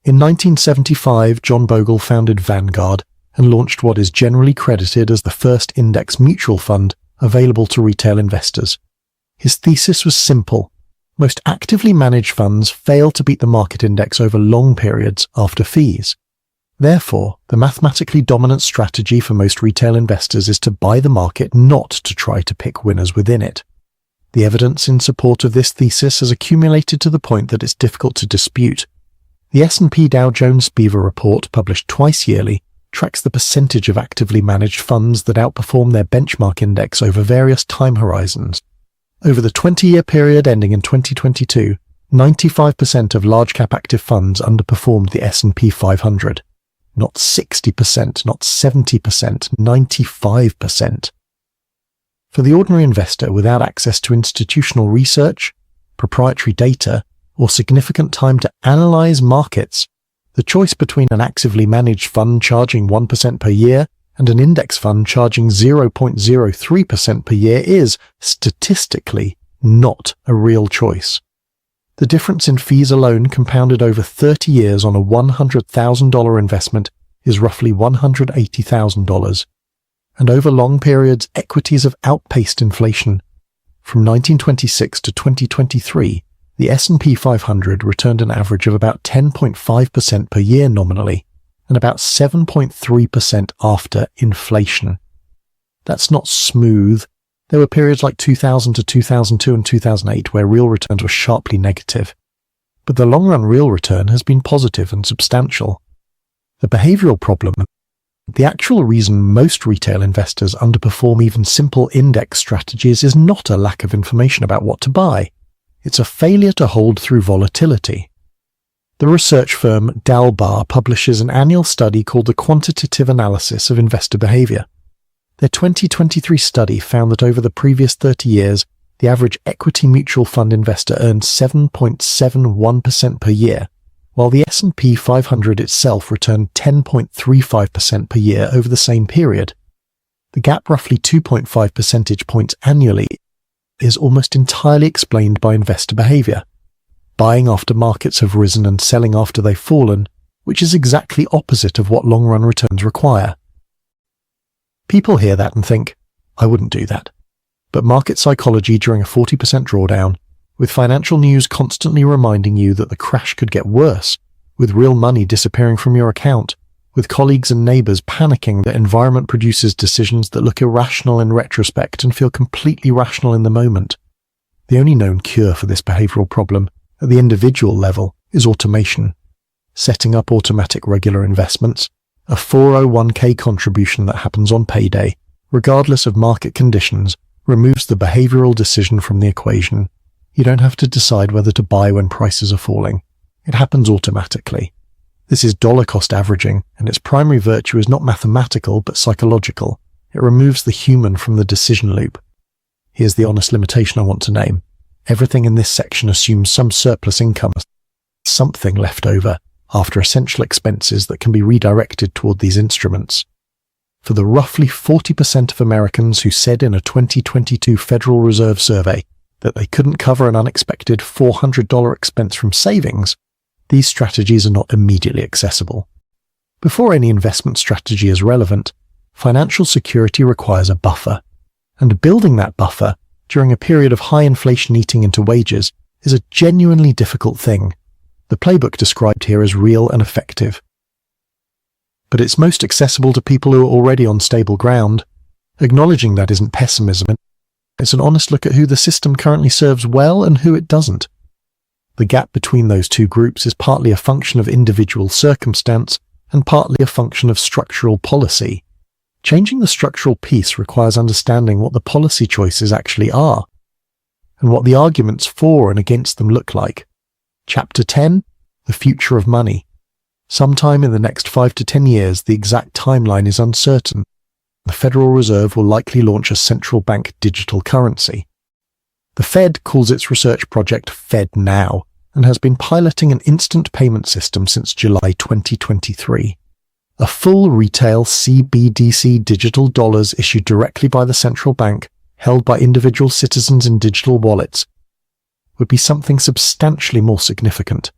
In 1975, John Bogle founded Vanguard and launched what is generally credited as the first index mutual fund available to retail investors. His thesis was simple. Most actively managed funds fail to beat the market index over long periods after fees. Therefore, the mathematically dominant strategy for most retail investors is to buy the market, not to try to pick winners within it. The evidence in support of this thesis has accumulated to the point that it's difficult to dispute. The S&P Dow Jones Beaver report, published twice yearly, tracks the percentage of actively managed funds that outperform their benchmark index over various time horizons. Over the 20-year period ending in 2022, 95% of large-cap active funds underperformed the S&P 500. Not 60%, not 70%, 95%. For the ordinary investor without access to institutional research, proprietary data, or significant time to analyze markets, the choice between an actively managed fund charging 1% per year and an index fund charging 0.03% per year is, statistically, not a real choice. The difference in fees alone compounded over 30 years on a $100,000 investment is roughly $180,000. And over long periods, equities have outpaced inflation. From 1926 to 2023, the S&P 500 returned an average of about 10.5% per year nominally, and about 7.3% after inflation. That's not smooth. There were periods like 2000 to 2002 and 2008 where real returns were sharply negative. But the long-run real return has been positive and substantial. The behavioral problem, the actual reason most retail investors underperform even simple index strategies, is not a lack of information about what to buy. It's a failure to hold through volatility. The research firm Dalbar publishes an annual study called the Quantitative Analysis of Investor Behavior. Their 2023 study found that over the previous 30 years, the average equity mutual fund investor earned 7.71% per year, while the S&P 500 itself returned 10.35% per year over the same period. The gap, roughly 2.5 percentage points annually, is almost entirely explained by investor behavior. Buying after markets have risen and selling after they've fallen, which is exactly opposite of what long-run returns require. People hear that and think, I wouldn't do that. But market psychology during a 40% drawdown, with financial news constantly reminding you that the crash could get worse, with real money disappearing from your account, with colleagues and neighbors panicking that environment produces decisions that look irrational in retrospect and feel completely rational in the moment. The only known cure for this behavioral problem at the individual level is automation. Setting up automatic regular investments, a 401k contribution that happens on payday, regardless of market conditions, removes the behavioral decision from the equation. You don't have to decide whether to buy when prices are falling. It happens automatically. This is dollar cost averaging, and its primary virtue is not mathematical but psychological. It removes the human from the decision loop. Here's the honest limitation I want to name. Everything in this section assumes some surplus income, something left over, after essential expenses that can be redirected toward these instruments. For the roughly 40% of Americans who said in a 2022 Federal Reserve survey that they couldn't cover an unexpected $400 expense from savings, these strategies are not immediately accessible. Before any investment strategy is relevant, financial security requires a buffer, and building that buffer during a period of high inflation eating into wages is a genuinely difficult thing. The playbook described here is real and effective. But it's most accessible to people who are already on stable ground. Acknowledging that isn't pessimism, it's an honest look at who the system currently serves well and who it doesn't. The gap between those two groups is partly a function of individual circumstance and partly a function of structural policy. Changing the structural piece requires understanding what the policy choices actually are, and what the arguments for and against them look like. Chapter 10, The Future of Money. Sometime in the next 5 to 10 years, the exact timeline is uncertain. The Federal Reserve will likely launch a central bank digital currency. The Fed calls its research project FedNow and has been piloting an instant payment system since July 2023. A full retail CBDC digital dollars issued directly by the central bank, held by individual citizens in digital wallets, would be something substantially more significant.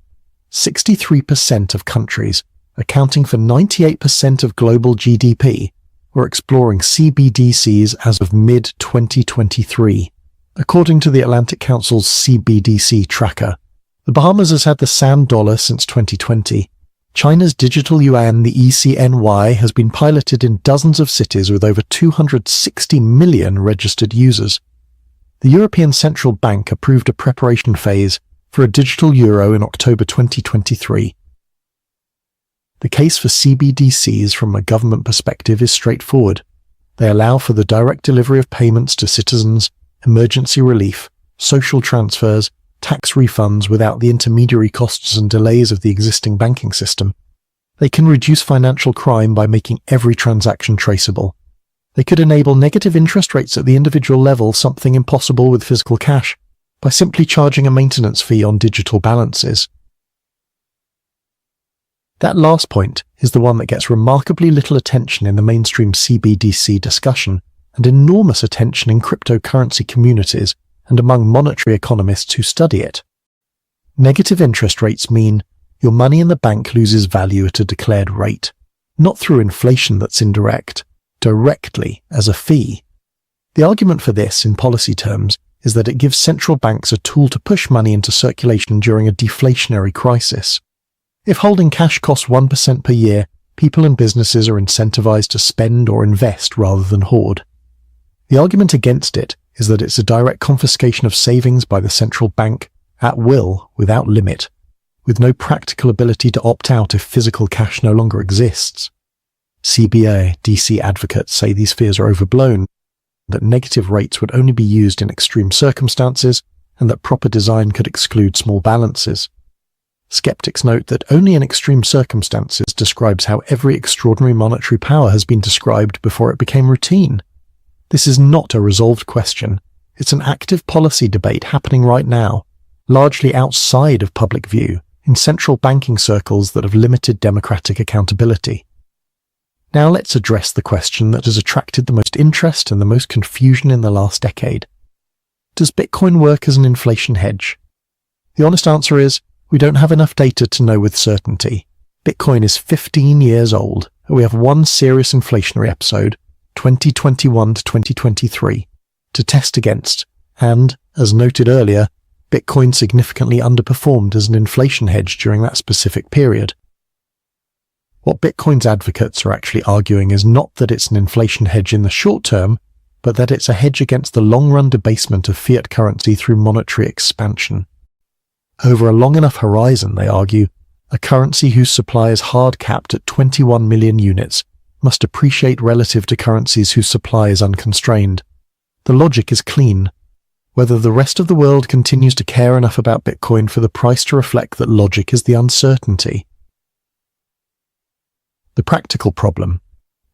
63% of countries, accounting for 98% of global GDP, were exploring CBDCs as of mid-2023. According to the Atlantic Council's CBDC tracker, the Bahamas has had the sand dollar since 2020. China's digital yuan, the ECNY, has been piloted in dozens of cities with over 260 million registered users. The European Central Bank approved a preparation phase for a digital euro in October 2023. The case for CBDCs from a government perspective is straightforward. They allow for the direct delivery of payments to citizens emergency relief, social transfers, tax refunds without the intermediary costs and delays of the existing banking system. They can reduce financial crime by making every transaction traceable. They could enable negative interest rates at the individual level, something impossible with physical cash, by simply charging a maintenance fee on digital balances. That last point is the one that gets remarkably little attention in the mainstream CBDC discussion, and enormous attention in cryptocurrency communities and among monetary economists who study it. Negative interest rates mean your money in the bank loses value at a declared rate, not through inflation that's indirect, directly as a fee. The argument for this, in policy terms, is that it gives central banks a tool to push money into circulation during a deflationary crisis. If holding cash costs 1% per year, people and businesses are incentivized to spend or invest rather than hoard. The argument against it is that it's a direct confiscation of savings by the central bank, at will, without limit, with no practical ability to opt out if physical cash no longer exists. CBDC advocates say these fears are overblown, that negative rates would only be used in extreme circumstances, and that proper design could exclude small balances. Skeptics note that only in extreme circumstances describes how every extraordinary monetary power has been described before it became routine. This is not a resolved question. It's an active policy debate happening right now, largely outside of public view, in central banking circles that have limited democratic accountability. Now let's address the question that has attracted the most interest and the most confusion in the last decade. Does Bitcoin work as an inflation hedge? The honest answer is, we don't have enough data to know with certainty. Bitcoin is 15 years old, and we have one serious inflationary episode, 2021 to 2023, to test against, and, as noted earlier, Bitcoin significantly underperformed as an inflation hedge during that specific period. What Bitcoin's advocates are actually arguing is not that it's an inflation hedge in the short term, but that it's a hedge against the long-run debasement of fiat currency through monetary expansion. Over a long enough horizon, they argue, a currency whose supply is hard-capped at 21 million units must appreciate relative to currencies whose supply is unconstrained. The logic is clean. Whether the rest of the world continues to care enough about Bitcoin for the price to reflect that logic is the uncertainty. The practical problem.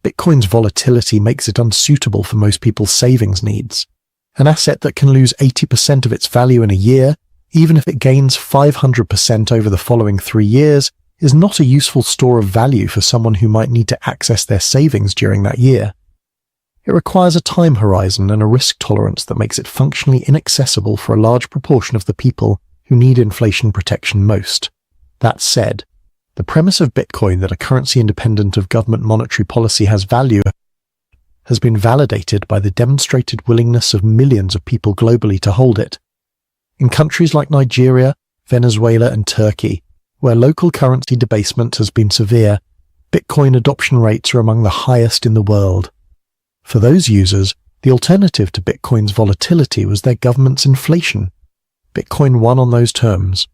Bitcoin's volatility makes it unsuitable for most people's savings needs. An asset that can lose 80% of its value in a year, even if it gains 500% over the following 3 years, is not a useful store of value for someone who might need to access their savings during that year. It requires a time horizon and a risk tolerance that makes it functionally inaccessible for a large proportion of the people who need inflation protection most. That said, the premise of Bitcoin that a currency independent of government monetary policy has value has been validated by the demonstrated willingness of millions of people globally to hold it. In countries like Nigeria, Venezuela, and Turkey, where local currency debasement has been severe, Bitcoin adoption rates are among the highest in the world. For those users, the alternative to Bitcoin's volatility was their government's inflation. Bitcoin won on those terms.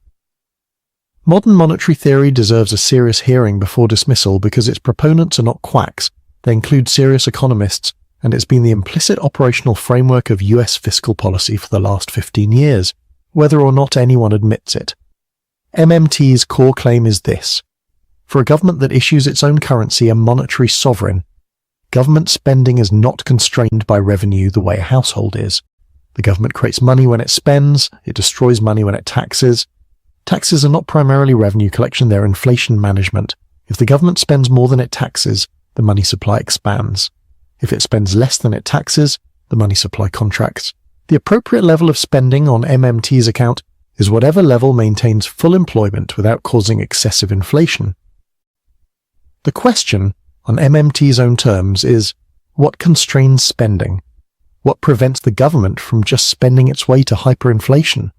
Modern monetary theory deserves a serious hearing before dismissal because its proponents are not quacks, they include serious economists, and it's been the implicit operational framework of US fiscal policy for the last 15 years, whether or not anyone admits it. MMT's core claim is this: for a government that issues its own currency a monetary sovereign, government spending is not constrained by revenue the way a household is. The government creates money when it spends, it destroys money when it taxes. Taxes are not primarily revenue collection, they're inflation management. If the government spends more than it taxes, the money supply expands. If it spends less than it taxes, the money supply contracts. The appropriate level of spending on MMT's account is whatever level maintains full employment without causing excessive inflation. The question, on MMT's own terms, is what constrains spending? What prevents the government from just spending its way to hyperinflation?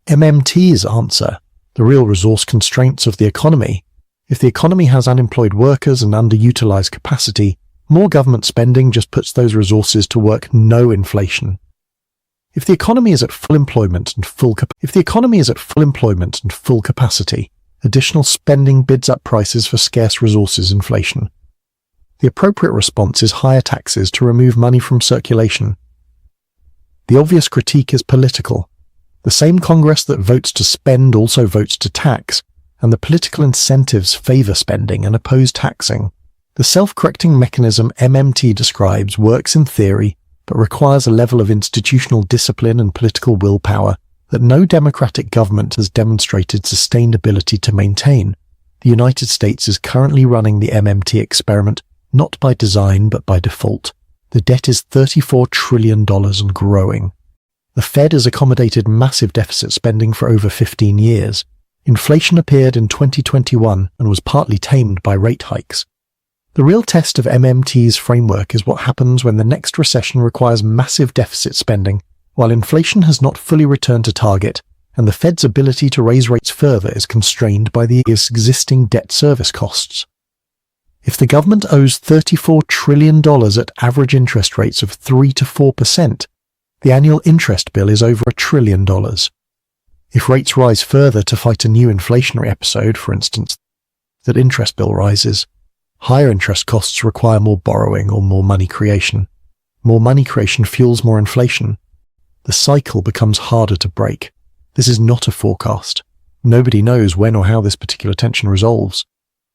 MMT's answer: the real resource constraints of the economy. If the economy has unemployed workers and underutilized capacity, more government spending just puts those resources to work, no inflation. If the economy is at full employment and full capacity, additional spending bids up prices for scarce resources, inflation. The appropriate response is higher taxes to remove money from circulation. The obvious critique is political. The same Congress that votes to spend also votes to tax, and the political incentives favor spending and oppose taxing. The self-correcting mechanism MMT describes works in theory, but requires a level of institutional discipline and political willpower that no democratic government has demonstrated sustained ability to maintain. The United States is currently running the MMT experiment not by design but by default. The debt is $34 trillion and growing. The Fed has accommodated massive deficit spending for over 15 years. Inflation appeared in 2021 and was partly tamed by rate hikes. The real test of MMT's framework is what happens when the next recession requires massive deficit spending, while inflation has not fully returned to target, and the Fed's ability to raise rates further is constrained by the existing debt service costs. If the government owes $34 trillion at average interest rates of 3 to 4%, the annual interest bill is over $1 trillion. If rates rise further to fight a new inflationary episode, for instance, that interest bill rises, higher interest costs require more borrowing or more money creation. More money creation fuels more inflation. The cycle becomes harder to break. This is not a forecast. Nobody knows when or how this particular tension resolves.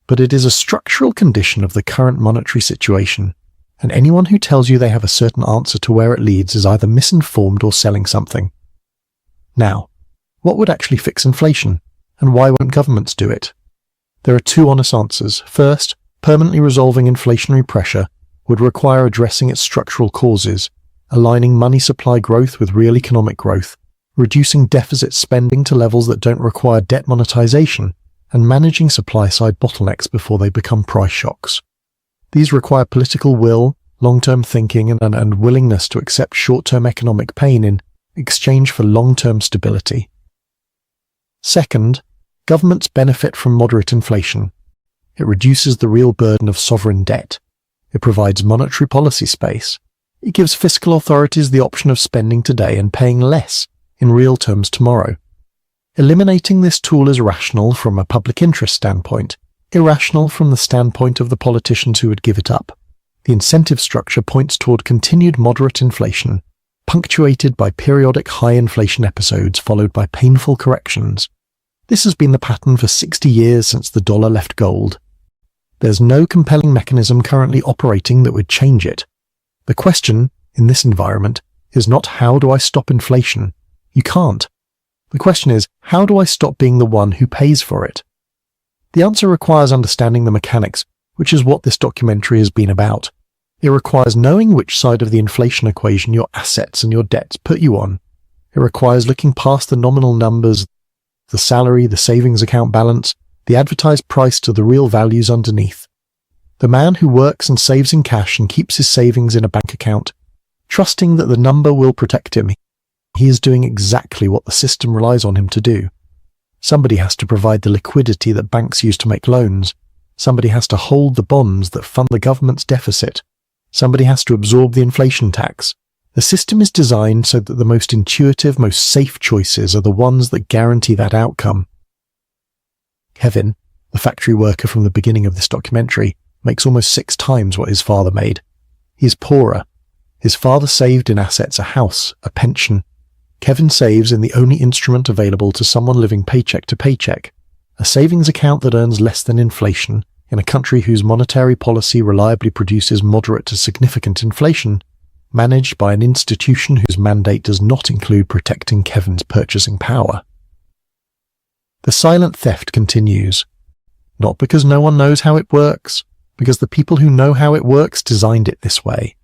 But it is a structural condition of the current monetary situation, and anyone who tells you they have a certain answer to where it leads is either misinformed or selling something. Now, what would actually fix inflation, and why won't governments do it? There are two honest answers. First, permanently resolving inflationary pressure would require addressing its structural causes, aligning money supply growth with real economic growth, reducing deficit spending to levels that don't require debt monetization, and managing supply-side bottlenecks before they become price shocks. These require political will, long-term thinking, and willingness to accept short-term economic pain in exchange for long-term stability. Second, governments benefit from moderate inflation. It reduces the real burden of sovereign debt. It provides monetary policy space. It gives fiscal authorities the option of spending today and paying less in real terms tomorrow. Eliminating this tool is rational from a public interest standpoint, irrational from the standpoint of the politicians who would give it up. The incentive structure points toward continued moderate inflation, punctuated by periodic high inflation episodes followed by painful corrections. This has been the pattern for 60 years since the dollar left gold. There's no compelling mechanism currently operating that would change it. The question, in this environment, is not how do I stop inflation? You can't. The question is, how do I stop being the one who pays for it? The answer requires understanding the mechanics, which is what this documentary has been about. It requires knowing which side of the inflation equation your assets and your debts put you on. It requires looking past the nominal numbers, the salary, the savings account balance, the advertised price to the real values underneath. The man who works and saves in cash and keeps his savings in a bank account, trusting that the number will protect him, he is doing exactly what the system relies on him to do. Somebody has to provide the liquidity that banks use to make loans. Somebody has to hold the bonds that fund the government's deficit. Somebody has to absorb the inflation tax. The system is designed so that the most intuitive, most safe choices are the ones that guarantee that outcome. Kevin, the factory worker from the beginning of this documentary, makes almost 6 times what his father made. He is poorer. His father saved in assets a house, a pension. Kevin saves in the only instrument available to someone living paycheck to paycheck, a savings account that earns less than inflation in a country whose monetary policy reliably produces moderate to significant inflation, managed by an institution whose mandate does not include protecting Kevin's purchasing power. The silent theft continues, not because no one knows how it works, because the people who know how it works designed it this way.